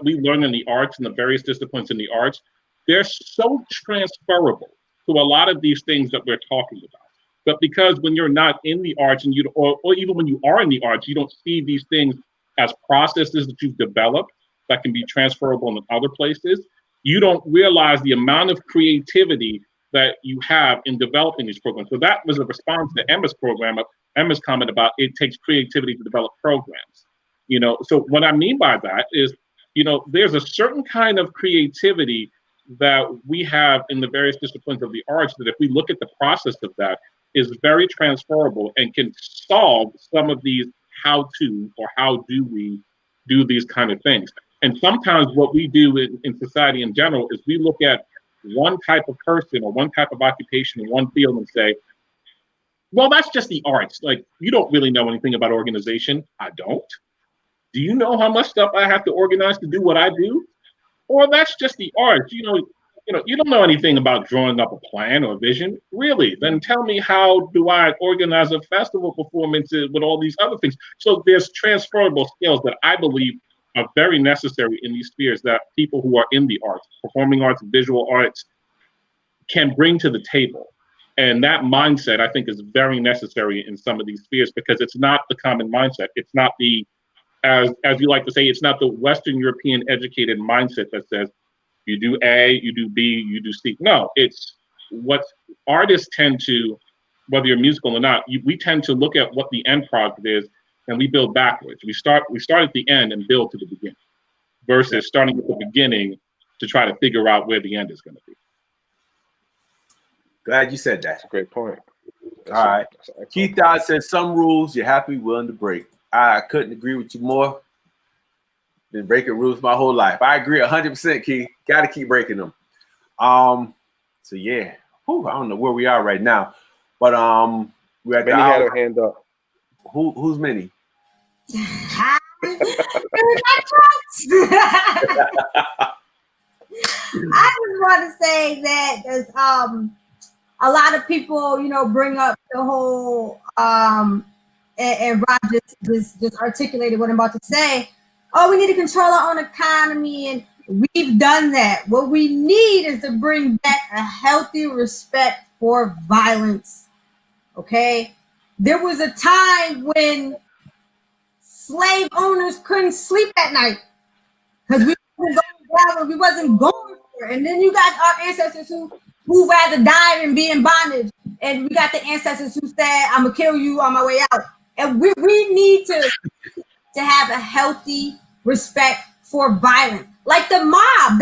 we learn in the arts and the various disciplines in the arts, they're so transferable to a lot of these things that we're talking about. But because when you're not in the arts and or even when you are in the arts, you don't see these things as processes that you've developed that can be transferable in other places, you don't realize the amount of creativity that you have in developing these programs. So that was a response to Emma's comment about it takes creativity to develop programs. So what I mean by that is, there's a certain kind of creativity that we have in the various disciplines of the arts that if we look at the process of that is very transferable and can solve some of these how do we do these kind of things. And sometimes what we do in society in general is we look at one type of person or one type of occupation in one field and say, well, that's just the arts. Like, you don't really know anything about organization. I don't. Do you know how much stuff I have to organize to do what I do? Or that's just the arts. You don't know anything about drawing up a plan or a vision. Really? Then tell me, how do I organize a festival performance with all these other things? So there's transferable skills that I believe are very necessary in these spheres that people who are in the arts, performing arts, visual arts, can bring to the table. And that mindset, I think, is very necessary in some of these spheres because it's not the common mindset. It's not the, as you like to say, it's not the Western European educated mindset that says you do A, you do B, you do C. No, it's what artists tend to, whether you're musical or not, we tend to look at what the end product is and we build backwards. We start at the end and build to the beginning versus starting at the beginning to try to figure out where the end is going to be. Glad you said that. That's a great point. All right. Keith Dodd says some rules you have to be willing to break. I couldn't agree with you more. Been breaking rules my whole life. I agree 100%, Keith. Got to keep breaking them. So yeah. Whew, I don't know where we are right now, but we're at Minnie had her hand up. Who's Minnie? I just want to say that there's a lot of people, bring up the whole and Rob just articulated what I'm about to say. Oh, we need to control our own economy, and we've done that. What we need is to bring back a healthy respect for violence. Okay, there was a time when slave owners couldn't sleep at night because we wasn't going for it. And then you got our ancestors who rather die than be in bondage. And we got the ancestors who said, I'm gonna kill you on my way out. And we need to have a healthy respect for violence. Like the mob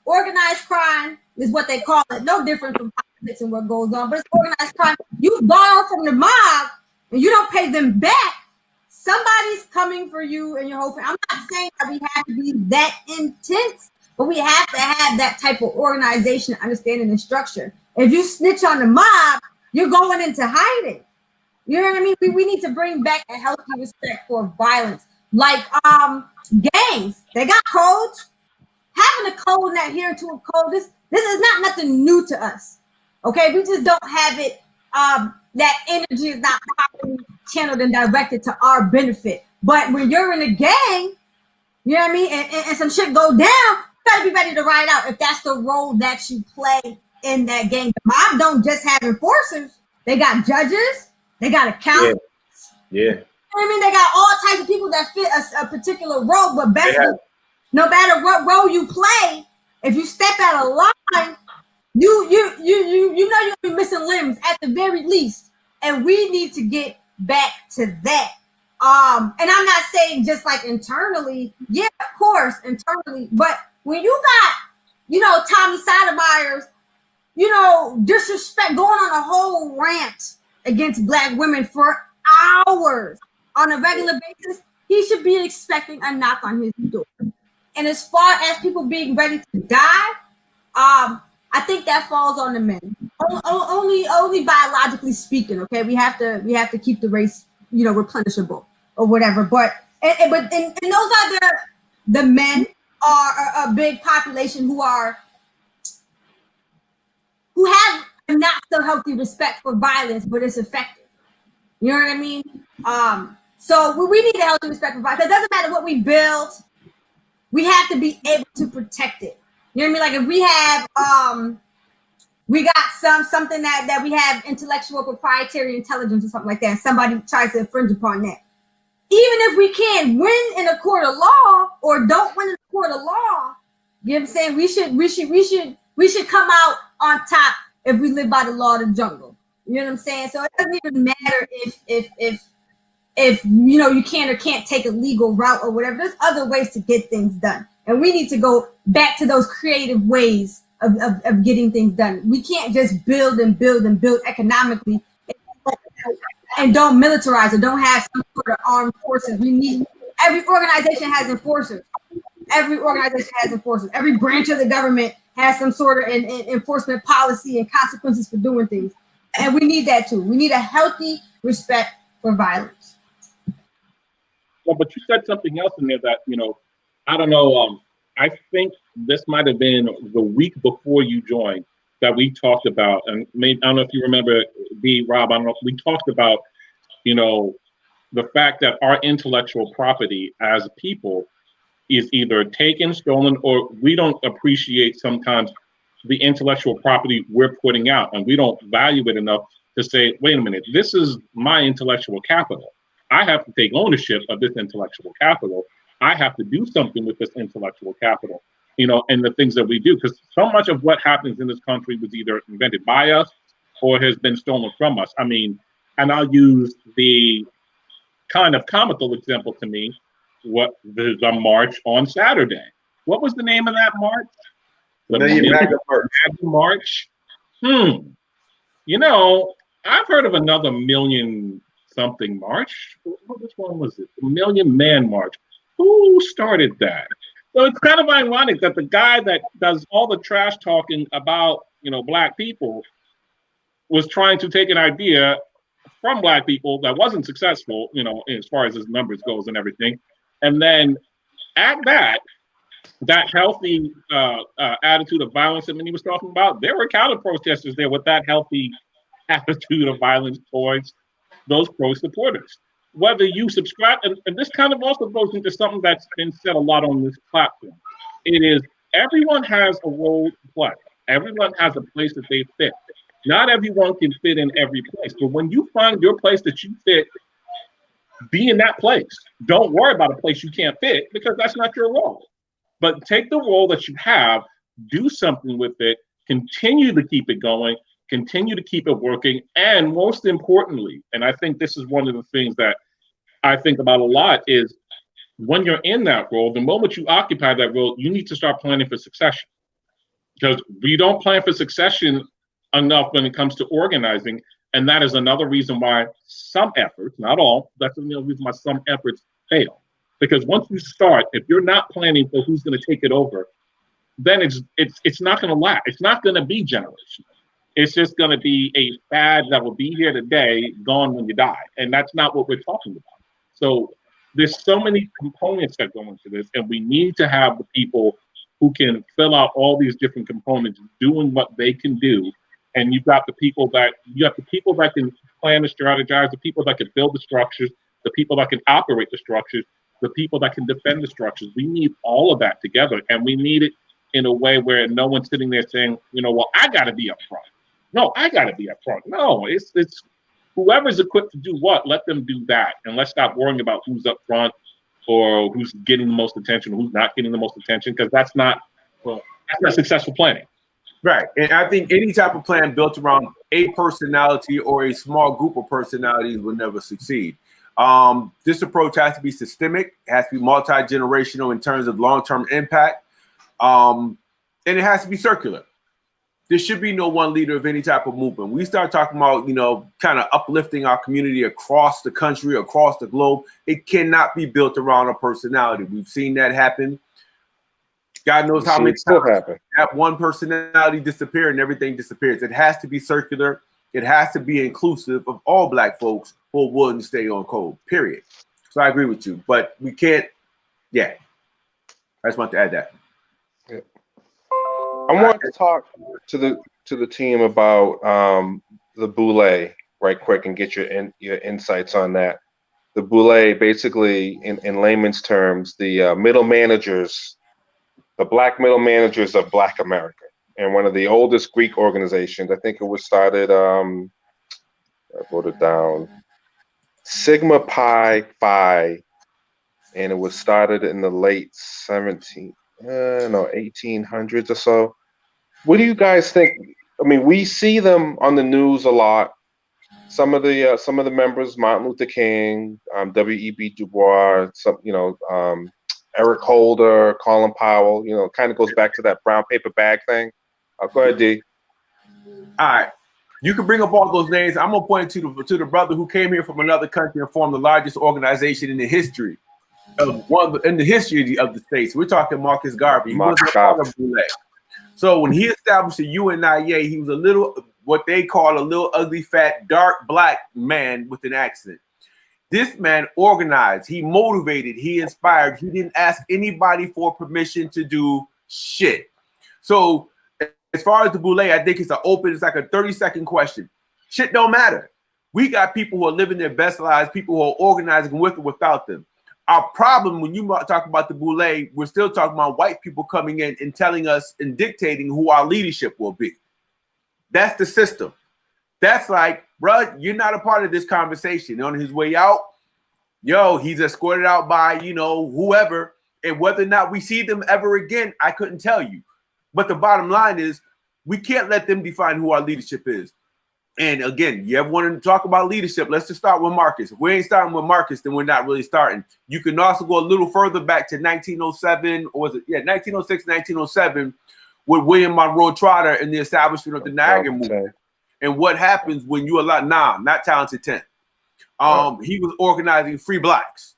organized crime is what they call it. No different from politics and what goes on, but it's organized crime. You borrow from the mob and you don't pay them back. Somebody's coming for you and your whole family. I'm not saying that we have to be that intense, but we have to have that type of organization, understanding, and structure. If you snitch on the mob, you're going into hiding. You know what I mean? We need to bring back a healthy respect for violence. Like gangs, they got codes. Having a code and adhering to a code, this is not nothing new to us. Okay, we just don't have it. That energy is not properly channeled and directed to our benefit. But when you're in a gang, you know what I mean, and some shit go down, you better be ready to ride out if that's the role that you play in that gang. The mob don't just have enforcers; they got judges, they got accountants. Yeah. You know what I mean, they got all types of people that fit a particular role. But best, no matter what role you play, if you step out of line, you know you'll be missing limbs at the very least, and we need to get back to that. And I'm not saying just like internally, yeah, of course, internally, but when you got, Tommy Sotomayor's, disrespect, going on a whole rant against Black women for hours on a regular basis, he should be expecting a knock on his door. And as far as people being ready to die, I think that falls on the men. Only biologically speaking, okay. We have to keep the race, replenishable or whatever. But those are the men are a big population who have not so healthy respect for violence, but it's effective. You know what I mean? So we need a healthy respect for violence. It doesn't matter what we build. We have to be able to protect it. You know what I mean? Like if we have we got something that we have intellectual proprietary intelligence or something like that, and somebody tries to infringe upon that. Even if we can win in a court of law or don't win in a court of law, you know what I'm saying? We should come out on top if we live by the law of the jungle. You know what I'm saying? So it doesn't even matter if you can or can't take a legal route or whatever. There's other ways to get things done. And we need to go back to those creative ways of getting things done. We can't just build and build and build economically and don't militarize or don't have some sort of armed forces. Every organization has enforcers. Every organization has enforcers. Every branch of the government has some sort of enforcement policy and consequences for doing things. And we need that too. We need a healthy respect for violence. Well, but you said something else in there that, I don't know. I think this might have been the week before you joined that we talked about, and maybe, I don't know if you remember, Rob, I don't know, we talked about, the fact that our intellectual property as people is either taken, stolen, or we don't appreciate sometimes the intellectual property we're putting out, and we don't value it enough to say, wait a minute, this is my intellectual capital. I have to take ownership of this intellectual capital. I have to do something with this intellectual capital, and the things that we do, because so much of what happens in this country was either invented by us or has been stolen from us. I mean, and I'll use the kind of comical example to me, the march on Saturday. What was the name of that march? The MAGA March. I've heard of another million something march. Which one was it? The Million Man March. Who started that? So it's kind of ironic that the guy that does all the trash talking about, Black people was trying to take an idea from Black people that wasn't successful, as far as his numbers goes and everything. And then at that healthy attitude of violence that he was talking about, there were counter protesters there with that healthy attitude of violence towards those pro supporters. Whether you subscribe, and this kind of also goes into something that's been said a lot on this platform. It is everyone has a role to play. Everyone has a place that they fit. Not everyone can fit in every place, but when you find your place that you fit, be in that place. Don't worry about a place you can't fit, because that's not your role. But take the role that you have, do something with it, continue to keep it going, continue to keep it working, and most importantly, and I think this is one of the things that I think about a lot, is when you're in that role, the moment you occupy that role, you need to start planning for succession. because we don't plan for succession enough when it comes to organizing. And that is another reason why some efforts, not all, that's another reason why some efforts fail. Because once you start, if you're not planning for who's going to take it over, then it's not going to last. It's not going to be generational. It's just going to be a fad that will be here today, gone when you die. And that's not what we're talking about. So there's so many components that go into this, and we need to have the people who can fill out all these different components doing what they can do. And you've got the people that can plan and strategize, the people that can build the structures, the people that can operate the structures, the people that can defend the structures. We need all of that together, and we need it in a way where no one's sitting there saying, well, I got to be up front. No, I got to be up front. No, it's whoever's equipped to do what, let them do that, and let's stop worrying about who's up front or who's getting the most attention or who's not getting the most attention, because that's not successful planning. Right. And I think any type of plan built around a personality or a small group of personalities will never succeed. This approach has to be systemic, it has to be multi-generational in terms of long-term impact, and it has to be circular. There should be no one leader of any type of movement. We start talking about, kind of uplifting our community across the country, across the globe. It cannot be built around a personality. We've seen that happen. God knows how many times that one personality disappears and everything disappears. It has to be circular. It has to be inclusive of all Black folks who are willing to stay on code, period. So I agree with you, but we can't, I just want to add that. Yeah. I want to talk to the team about the boule right quick and get your insights on that. The boule, basically, in layman's terms, the middle managers, the Black middle managers of Black America, and one of the oldest Greek organizations. I think it was started, I wrote it down, Sigma Pi Phi, and it was started in the late 1800s or so. What do you guys think? I mean, we see them on the news a lot. Some of the members, Martin Luther King, W.E.B. Du Bois, Eric Holder, Colin Powell, kind of goes back to that brown paper bag thing. Go ahead, D. All right. You can bring up all those names. I'm going to point to the brother who came here from another country and formed the largest organization in the history of the states. We're talking Marcus Garvey. He was a part of Boule. So when he established the UNIA, he was what they call a little ugly, fat, dark Black man with an accent. This man organized, he motivated, he inspired. He didn't ask anybody for permission to do shit. So as far as the boule, I think it's like a 30-second question. Shit don't matter. We got people who are living their best lives, people who are organizing with or without them. Our problem when you talk about the boule, we're still talking about white people coming in and telling us and dictating who our leadership will be. That's the system. That's like, bro, you're not a part of this conversation. On his way out, he's escorted out by, whoever. And whether or not we see them ever again, I couldn't tell you. But the bottom line is we can't let them define who our leadership is. And again, you ever want to talk about leadership? Let's just start with Marcus. If we ain't starting with Marcus, then we're not really starting. You can also go a little further back to 1907, or was it? Yeah, 1906, 1907, with William Monroe Trotter and the establishment of the Niagara movement. And what happens when you allow, not Talented 10. He was organizing free Blacks,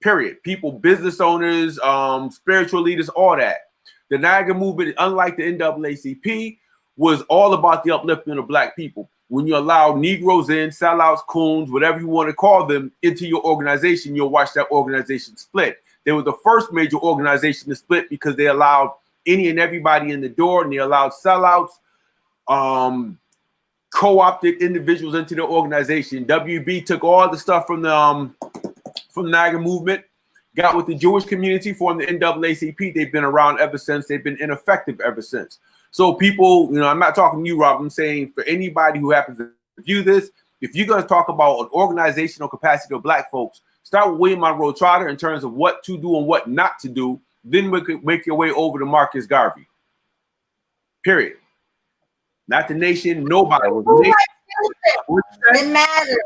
period. People, business owners, spiritual leaders, all that. The Niagara movement, unlike the NAACP, was all about the upliftment of Black people. When you allow Negroes in, sellouts, coons, whatever you want to call them, into your organization, you'll watch that organization split. They were the first major organization to split because they allowed any and everybody in the door, and they allowed sellouts, co-opted individuals into the organization. WB took all the stuff from the Niagara movement, got with the Jewish community, formed the NAACP. They've been around ever since. They've been ineffective ever since. So people, I'm not talking to you, Rob. I'm saying for anybody who happens to view this, if you're going to talk about an organizational capacity of Black folks, start with William Monroe Trotter in terms of what to do and what not to do. Then we could make your way over to Marcus Garvey. Period. Not the nation, nobody. It matters.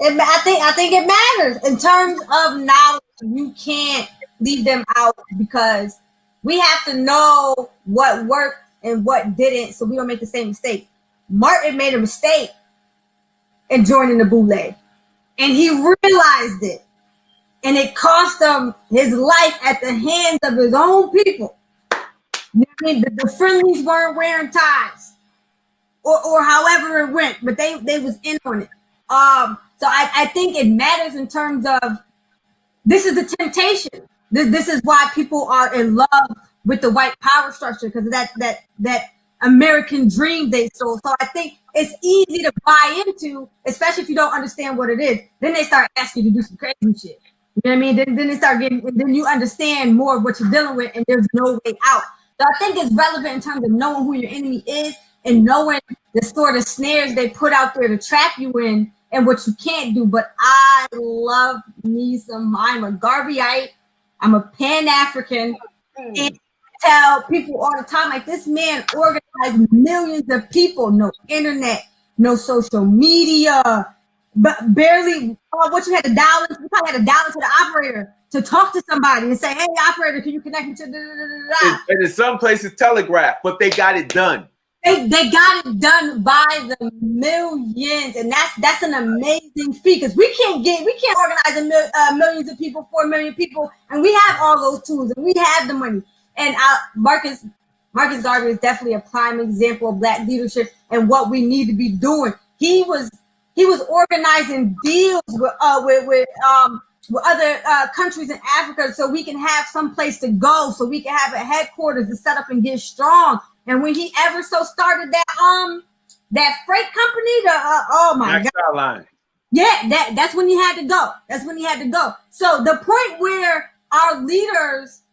I think it matters in terms of knowledge. You can't leave them out because we have to know what worked and what didn't, so we don't make the same mistake. Martin made a mistake in joining the bootleg, and he realized it, and it cost him his life at the hands of his own people. You know what I mean? The friendlies weren't wearing ties, or however it went, but they was in on it. So I think it matters in terms of, this is the temptation. This is why people are in love with the white power structure, because of that American dream they sold. So I think it's easy to buy into, especially if you don't understand what it is. Then they start asking you to do some crazy shit. You know what I mean? Then they start then you understand more of what you're dealing with, and there's no way out. So I think it's relevant in terms of knowing who your enemy is and knowing the sort of snares they put out there to trap you in and what you can't do. But I love me some. I'm a Garveyite. I'm a Pan-African. And I tell people all the time, like, this man organized millions of people. No internet, no social media, but barely. What you had to dial in, you probably had to dial into the operator to talk to somebody and say, "Hey, operator, can you connect me to?" And in some places, telegraph, but they got it done. They got it done by the millions, and that's an amazing feat, because we can't organize millions of people, 4 million people, and we have all those tools and we have the money. And Marcus Garvey is definitely a prime example of Black leadership and what we need to be doing. He was organizing deals with other countries in Africa, so we can have some place to go, so we can have a headquarters to set up and get strong. And when he ever so started that freight company, oh my God, line. Yeah, that's when he had to go. That's when he had to go. So the point where our leaders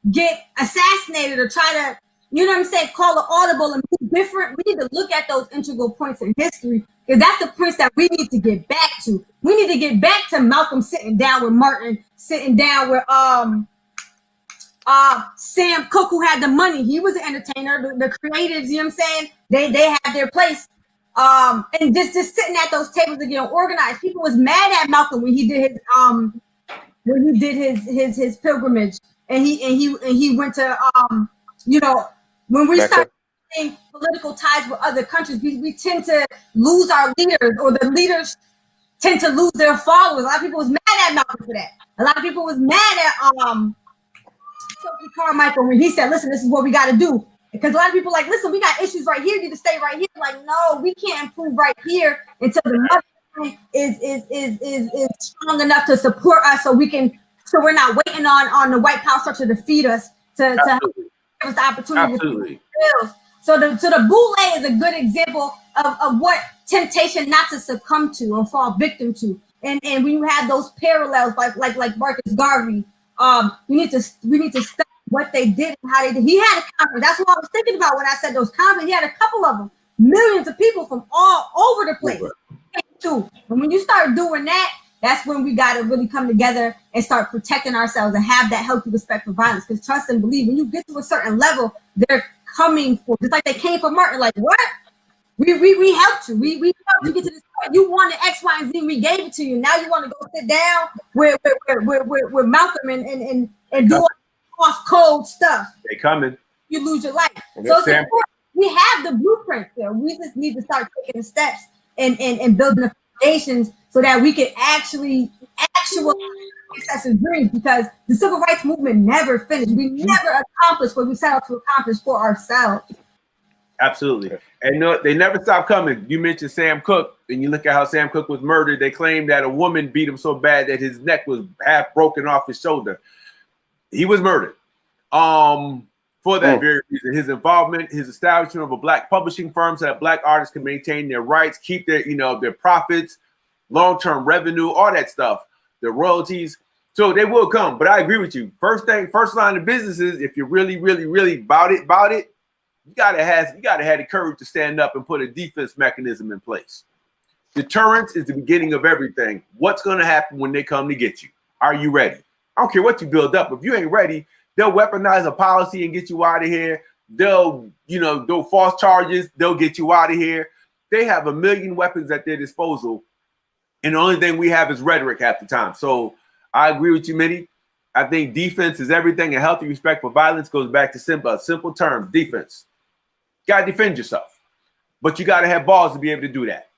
get assassinated or try to, you know what I'm saying, call an audible and move different, we need to look at those integral points in history, because that's the points that we need to get back to. We need to get back to Malcolm sitting down with Martin, sitting down with Sam Cooke, who had the money. He was an entertainer. The creatives, you know what I'm saying, they had their place. And just sitting at those tables and getting organized. People was mad at Malcolm when he did his pilgrimage, and he went to you know, when we start having political ties with other countries, we tend to lose our leaders, or the leaders tend to lose their followers. A lot of people was mad at Malcolm for that. A lot of people was mad at Sophie Carmichael when he said, "Listen, this is what we got to do." Because a lot of people like, "Listen, we got issues right here. You need to stay right here." Like, no, we can't improve right here until the mother is strong enough to support us, so we're not waiting on the white power structure to feed us to give us the opportunity. Absolutely. So the bootleg is a good example of what temptation not to succumb to or fall victim to. And when you have those parallels, like Marcus Garvey, we need to study what they did and how they did. He had a conference. That's what I was thinking about when I said those conferences. He had a couple of them. Millions of people from all over the place. Too. And when you start doing that, that's when we got to really come together and start protecting ourselves and have that healthy respect for violence. Because trust and believe, when you get to a certain level, they're coming for, just like they came for Martin. Like, what? We helped you. We helped you get to this point. You wanted X, Y, and Z. We gave it to you. Now you want to go sit down with Malcolm and do all cross code stuff. They coming. You lose your life. So we have the blueprint there. We just need to start taking the steps and building the foundations so that we can actualize excessive dreams, because the civil rights movement never finished. We never accomplished what we set out to accomplish for ourselves. Absolutely. And no, they never stop coming. You mentioned Sam Cooke, and you look at how Sam Cooke was murdered. They claimed that a woman beat him so bad that his neck was half broken off his shoulder. He was murdered. For that very reason, his involvement, his establishment of a Black publishing firm so that Black artists can maintain their rights, keep their, their profits, long-term revenue, all that stuff, the royalties. So they will come. But I agree with you. First line of business is, if you're really, really, really about it, you gotta have the courage to stand up and put a defense mechanism in place. Deterrence is the beginning of everything. What's gonna happen when they come to get you? Are you ready? I don't care what you build up. If you ain't ready, they'll weaponize a policy and get you out of here. They'll false charges. They'll get you out of here. They have a million weapons at their disposal, and the only thing we have is rhetoric half the time. So I agree with you, Minnie. I think defense is everything. A healthy respect for violence goes back to simple terms: defense. got to defend yourself. But you got to have balls to be able to do that.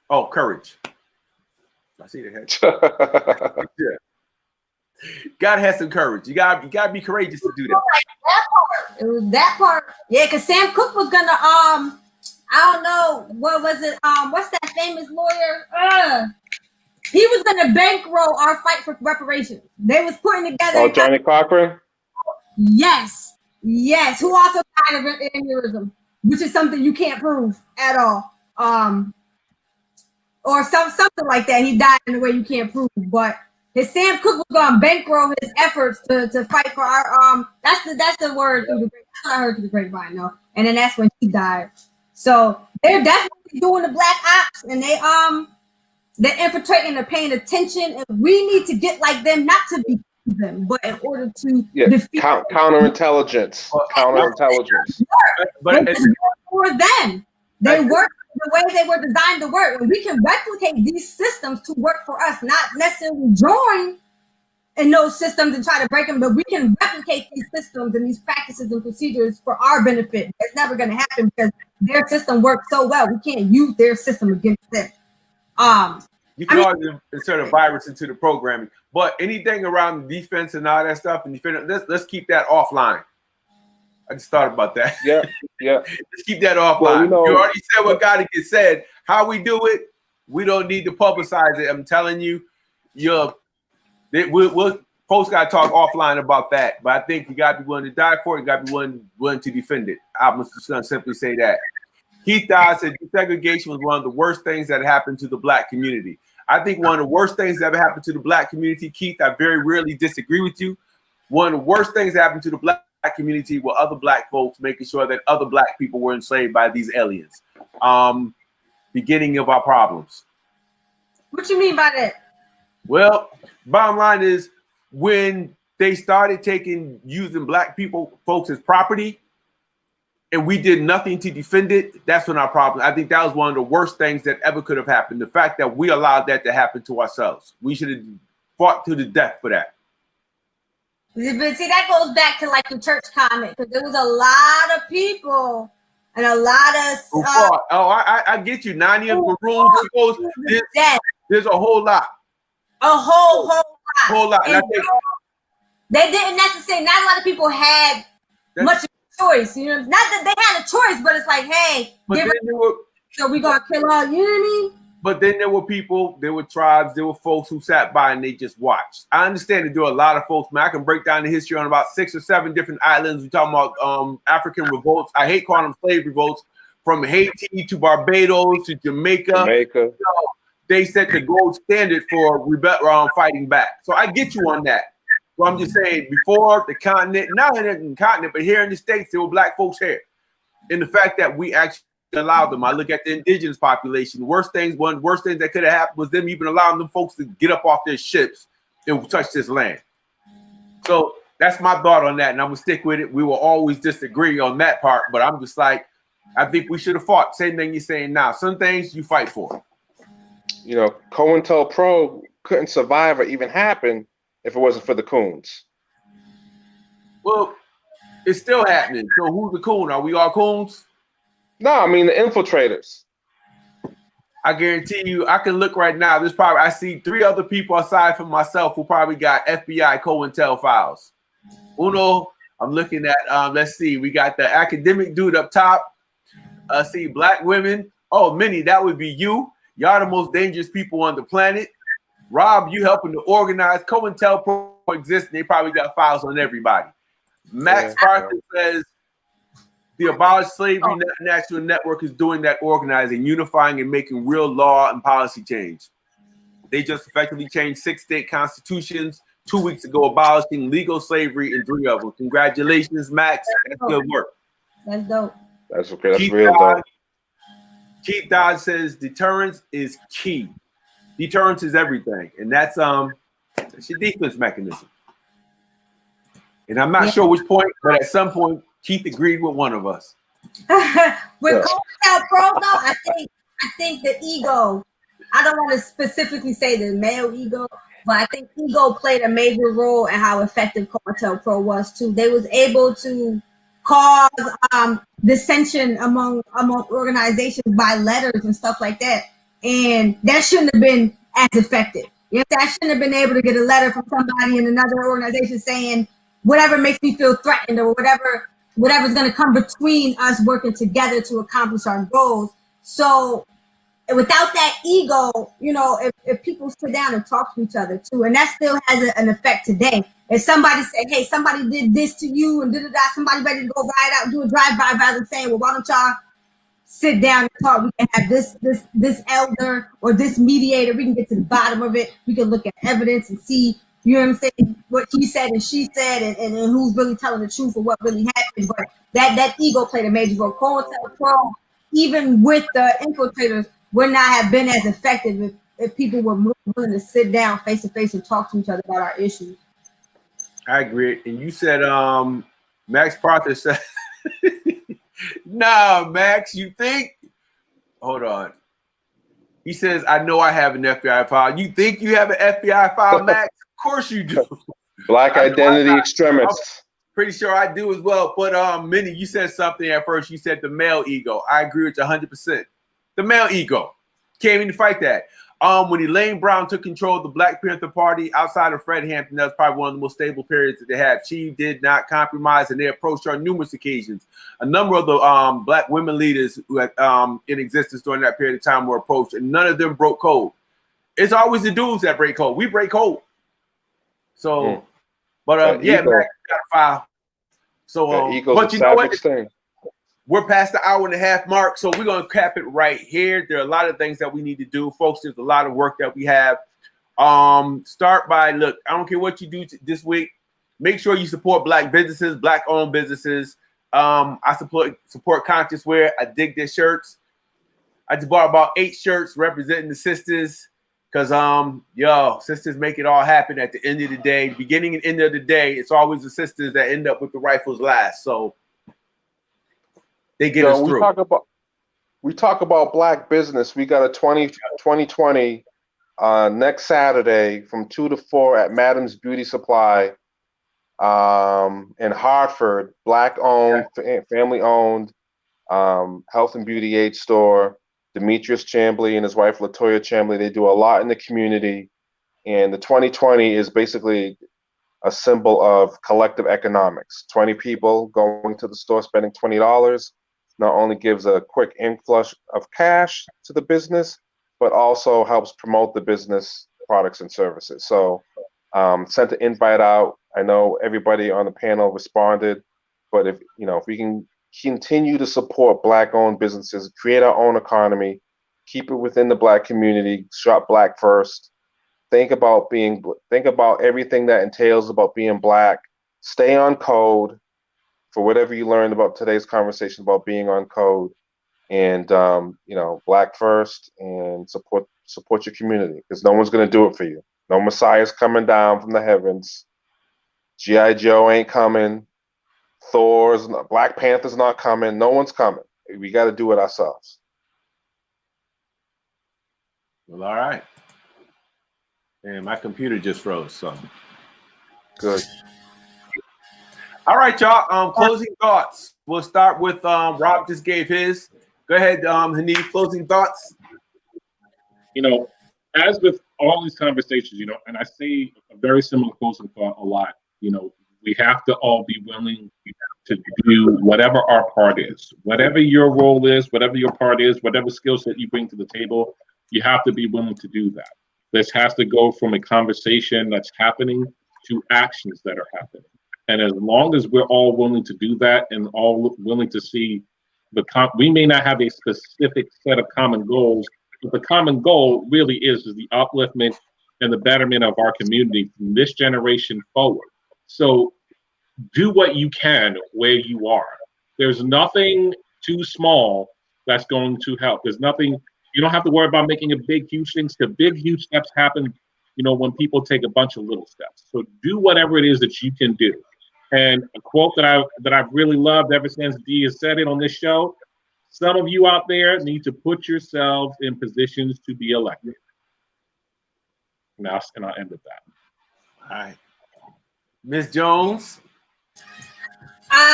Oh, courage. I see the head. Yeah. Gotta have some courage. You gotta be courageous to do that. It was that part. Yeah, because Sam Cooke was gonna I don't know, what was it? What's that famous lawyer? He was gonna bankroll our fight for reparations. They was putting together. Oh, Johnny Cochran? Yes. Who also died of aneurysm, which is something you can't prove at all. Or something like that. He died in a way you can't prove. But his Sam Cooke was gonna bankroll his efforts to fight for our that's the word through the grapevine. That's what I heard through the grapevine, no. And then that's when he died. So they're definitely doing the black ops, and they're infiltrating, they're paying attention, and we need to get like them, not to be them, but in order to defeat counterintelligence. Counterintelligence. But it's for them. They work the way they were designed to work, and we can replicate these systems to work for us, not necessarily join in those systems and try to break them, but we can replicate these systems and these practices and procedures for our benefit. It's never going to happen because their system works so well. We can't use their system against them. You can always insert a virus into the programming, but anything around defense and all that stuff, and let's keep that offline. I just thought about that. Yeah. Let's keep that offline. Well, you already said what got to get said. How we do it, we don't need to publicize it. I'm telling you, we'll folks got to talk offline about that. But I think you got to be willing to die for it. You got to be willing to defend it. I'm just going to simply say that. Keith Dodd said desegregation was one of the worst things that happened to the black community. I think one of the worst things that ever happened to the black community, Keith, I very rarely disagree with you. One of the worst things that happened to the black community were other black folks making sure that other black people were enslaved by these aliens. Beginning of our problems. What you mean by that? Well, bottom line is when they started using black folks as property, and we did nothing to defend it, that's when our problem. I think that was one of the worst things that ever could have happened. The fact that we allowed that to happen to ourselves. We should have fought to the death for that. But see, that goes back to like the church comment, because there was a lot of people and a lot of I get you. 90 of the rooms. There's a whole lot. A whole lot. And they didn't necessarily. Not a lot of people had much choice. You know, not that they had a choice, but it's like, hey, so we gonna kill all. You know what I mean? But then there were people, there were tribes, there were folks who sat by and they just watched. I understand that there are a lot of folks, man. I can break down the history on about 6 or 7 different islands. We're talking about African revolts. I hate calling them slave revolts. From Haiti to Barbados to Jamaica. They set the gold standard for fighting back. So I get you on that. Well, I'm just saying, before the continent, not in the continent, but here in the States, there were black folks here. And the fact that we actually allowed them. I look at the indigenous population. One of the worst things that could have happened was them even allowing them folks to get up off their ships and touch this land. So that's my thought on that, and I'm gonna stick with it. We will always disagree on that part, but I'm just like, I think we should have fought. Same thing you're saying now. Some things you fight for. You know, COINTELPRO couldn't survive or even happen if it wasn't for the coons. Well, it's still happening. So who's the coon? Are we all coons? No, I mean the infiltrators. I guarantee you, I can look right now. I see 3 other people aside from myself who probably got FBI COINTEL files. Uno, I'm looking at, let's see, we got the academic dude up top. See, black women. Oh, Minnie, that would be you. Y'all the most dangerous people on the planet. Rob, you helping to organize. COINTELPRO exists, and they probably got files on everybody. Max Parker says, the Abolished Slavery National Network is doing that organizing, unifying, and making real law and policy change. They just effectively changed 6 state constitutions 2 weeks ago, abolishing legal slavery in 3 of them. Congratulations, Max. That's good work. That's dope. That's okay. That's real dope. Keith Dodd says deterrence is key. Deterrence is everything, and that's your defense mechanism. And I'm not sure which point, but at some point, Keith agreed with one of us. With COINTELPRO, though, I think the ego. I don't want to specifically say the male ego, but I think ego played a major role in how effective COINTELPRO was too. They was able to cause dissension among organizations by letters and stuff like that. And that shouldn't have been as effective. You know, I shouldn't have been able to get a letter from somebody in another organization saying whatever makes me feel threatened or whatever's going to come between us working together to accomplish our goals. So without that ego, you know, if people sit down and talk to each other too, and that still has an effect today. If somebody say, hey, somebody did this to you and da-da-da, somebody ready to go ride out, do a drive-by rather than saying, well, why don't y'all sit down and talk? We can have this elder or this mediator. We can get to the bottom of it. We can look at evidence and see, you know what I'm saying, what he said and she said, and who's really telling the truth of what really happened. But that ego played a major role. COINTELPRO, even with the infiltrators, would not have been as effective if people were willing to sit down face to face and talk to each other about our issues. I agree. And you said Max Parther said no, Max, you think? Hold on. He says, I know I have an FBI file. You think you have an FBI file, Max? Of course you do. Black identity extremists. Pretty sure I do as well. But Minnie, you said something at first. You said the male ego. I agree with you 100%. The male ego. Can't even fight that. When Elaine Brown took control of the Black Panther Party outside of Fred Hampton, that was probably one of the most stable periods that they have. She did not compromise, and they approached her on numerous occasions. A number of the Black women leaders who had in existence during that period of time were approached, and none of them broke code. It's always the dudes that break code. We break code. So, but yeah, Max got a file. So, but you know what? We're past the hour and a half mark, so we're going to cap it right here. There are a lot of things that we need to do. Folks, there's a lot of work that we have. Start by, look, I don't care what you do this week. Make sure you support Black businesses, Black-owned businesses. I support Conscious Wear. I dig their shirts. I just bought about 8 shirts representing the sisters because, sisters make it all happen at the end of the day. Beginning and end of the day, it's always the sisters that end up with the rifles last. So, they get us through. We talk about Black business. We got a 2020 next Saturday from 2 to 4 at Madam's Beauty Supply in Hartford. Black-owned, family-owned health and beauty aid store. Demetrius Chambly and his wife Latoya Chambly. They do a lot in the community, and the 2020 is basically a symbol of collective economics. 20 people going to the store spending $20. Not only gives a quick inflush of cash to the business, but also helps promote the business products and services. So sent an invite out. I know everybody on the panel responded, but if we can continue to support Black-owned businesses, create our own economy, keep it within the Black community, shop Black first, think about everything that entails about being Black, stay on code, for whatever you learned about today's conversation about being on code, and Black first, and support your community, because no one's going to do it for you. No Messiah's coming down from the heavens. G.I. Joe ain't coming. Black Panther's not coming. No one's coming. We got to do it ourselves. Well, all right. And my computer just froze, so good. All right, y'all. Closing thoughts. We'll start with Rob just gave his. Go ahead, Hanif, closing thoughts. As with all these conversations, and I say a very similar closing thought a lot, we have to all be willing to do whatever our part is. Whatever your role is, whatever your part is, whatever skill set you bring to the table, you have to be willing to do that. This has to go from a conversation that's happening to actions that are happening. And as long as we're all willing to do that and all willing to see we may not have a specific set of common goals, but the common goal really is the upliftment and the betterment of our community from this generation forward. So do what you can where you are. There's nothing too small that's going to help. There's nothing, you don't have to worry about making a big, huge things. The big, huge steps happen, when people take a bunch of little steps. So do whatever it is that you can do. And a quote that I've really loved ever since Dee has said it on this show: some of you out there need to put yourselves in positions to be elected. And I'll end with that. All right. Ms. Jones.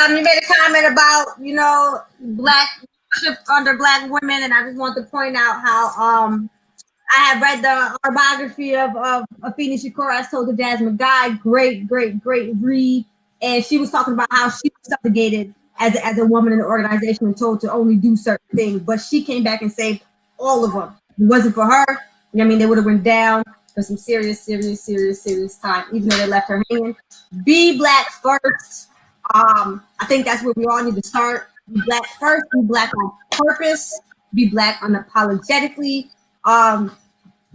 You made a comment about, black under black women, and I just want to point out how I have read the autobiography of Afeni Shakur. I told the Jasmine Guy, great read, and she was talking about how she was subjugated as a woman in the organization and told to only do certain things, but she came back and saved all of them. If it wasn't for her, they would have went down for some serious time, even though they left her hanging. Be black first. I think that's where we all need to start. Be black first. Be black on purpose. Be black unapologetically.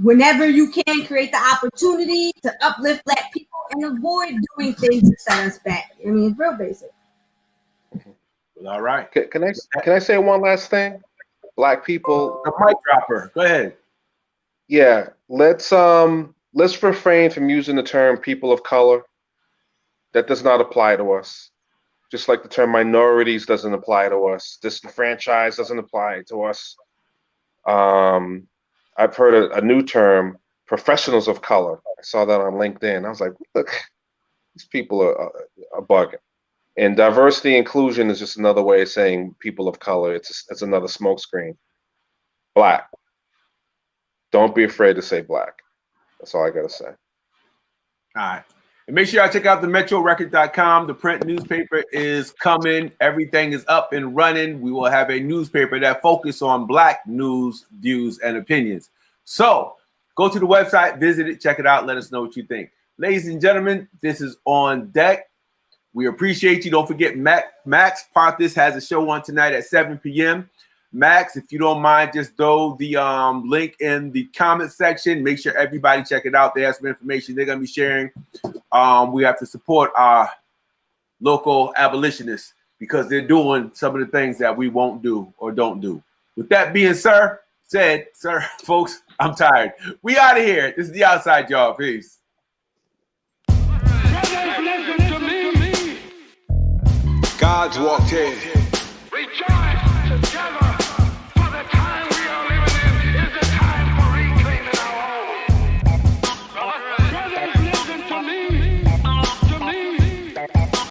Whenever you can, create the opportunity to uplift black people and avoid doing things to set us back. It's real basic. All right. Can I say one last thing? Black people. The mic dropper. Go ahead. Yeah, let's refrain from using the term people of color. That does not apply to us. Just like the term minorities doesn't apply to us. Disenfranchised doesn't apply to us. I've heard a new term, professionals of color. I saw that on LinkedIn. I was like, look, these people are bugging. And diversity inclusion is just another way of saying people of color. It's another smokescreen. Black. Don't be afraid to say black. That's all I got to say. All right. And make sure y'all check out the metrorecord.com. The print newspaper is coming. Everything is up and running. We will have a newspaper that focuses on black news, views, and opinions. So go to the website, visit it, check it out. Let us know what you think. Ladies and gentlemen, this is On Deck. We appreciate you. Don't forget, Max Parthis has a show on tonight at 7 p.m. Max, if you don't mind, just throw the link in the comment section. Make sure everybody check it out. They have some information they're going to be sharing. We have to support our local abolitionists because they're doing some of the things that we won't do or don't do. With that being said, folks, I'm tired. We out of here. This is The Outside, y'all. Peace. God's walked in.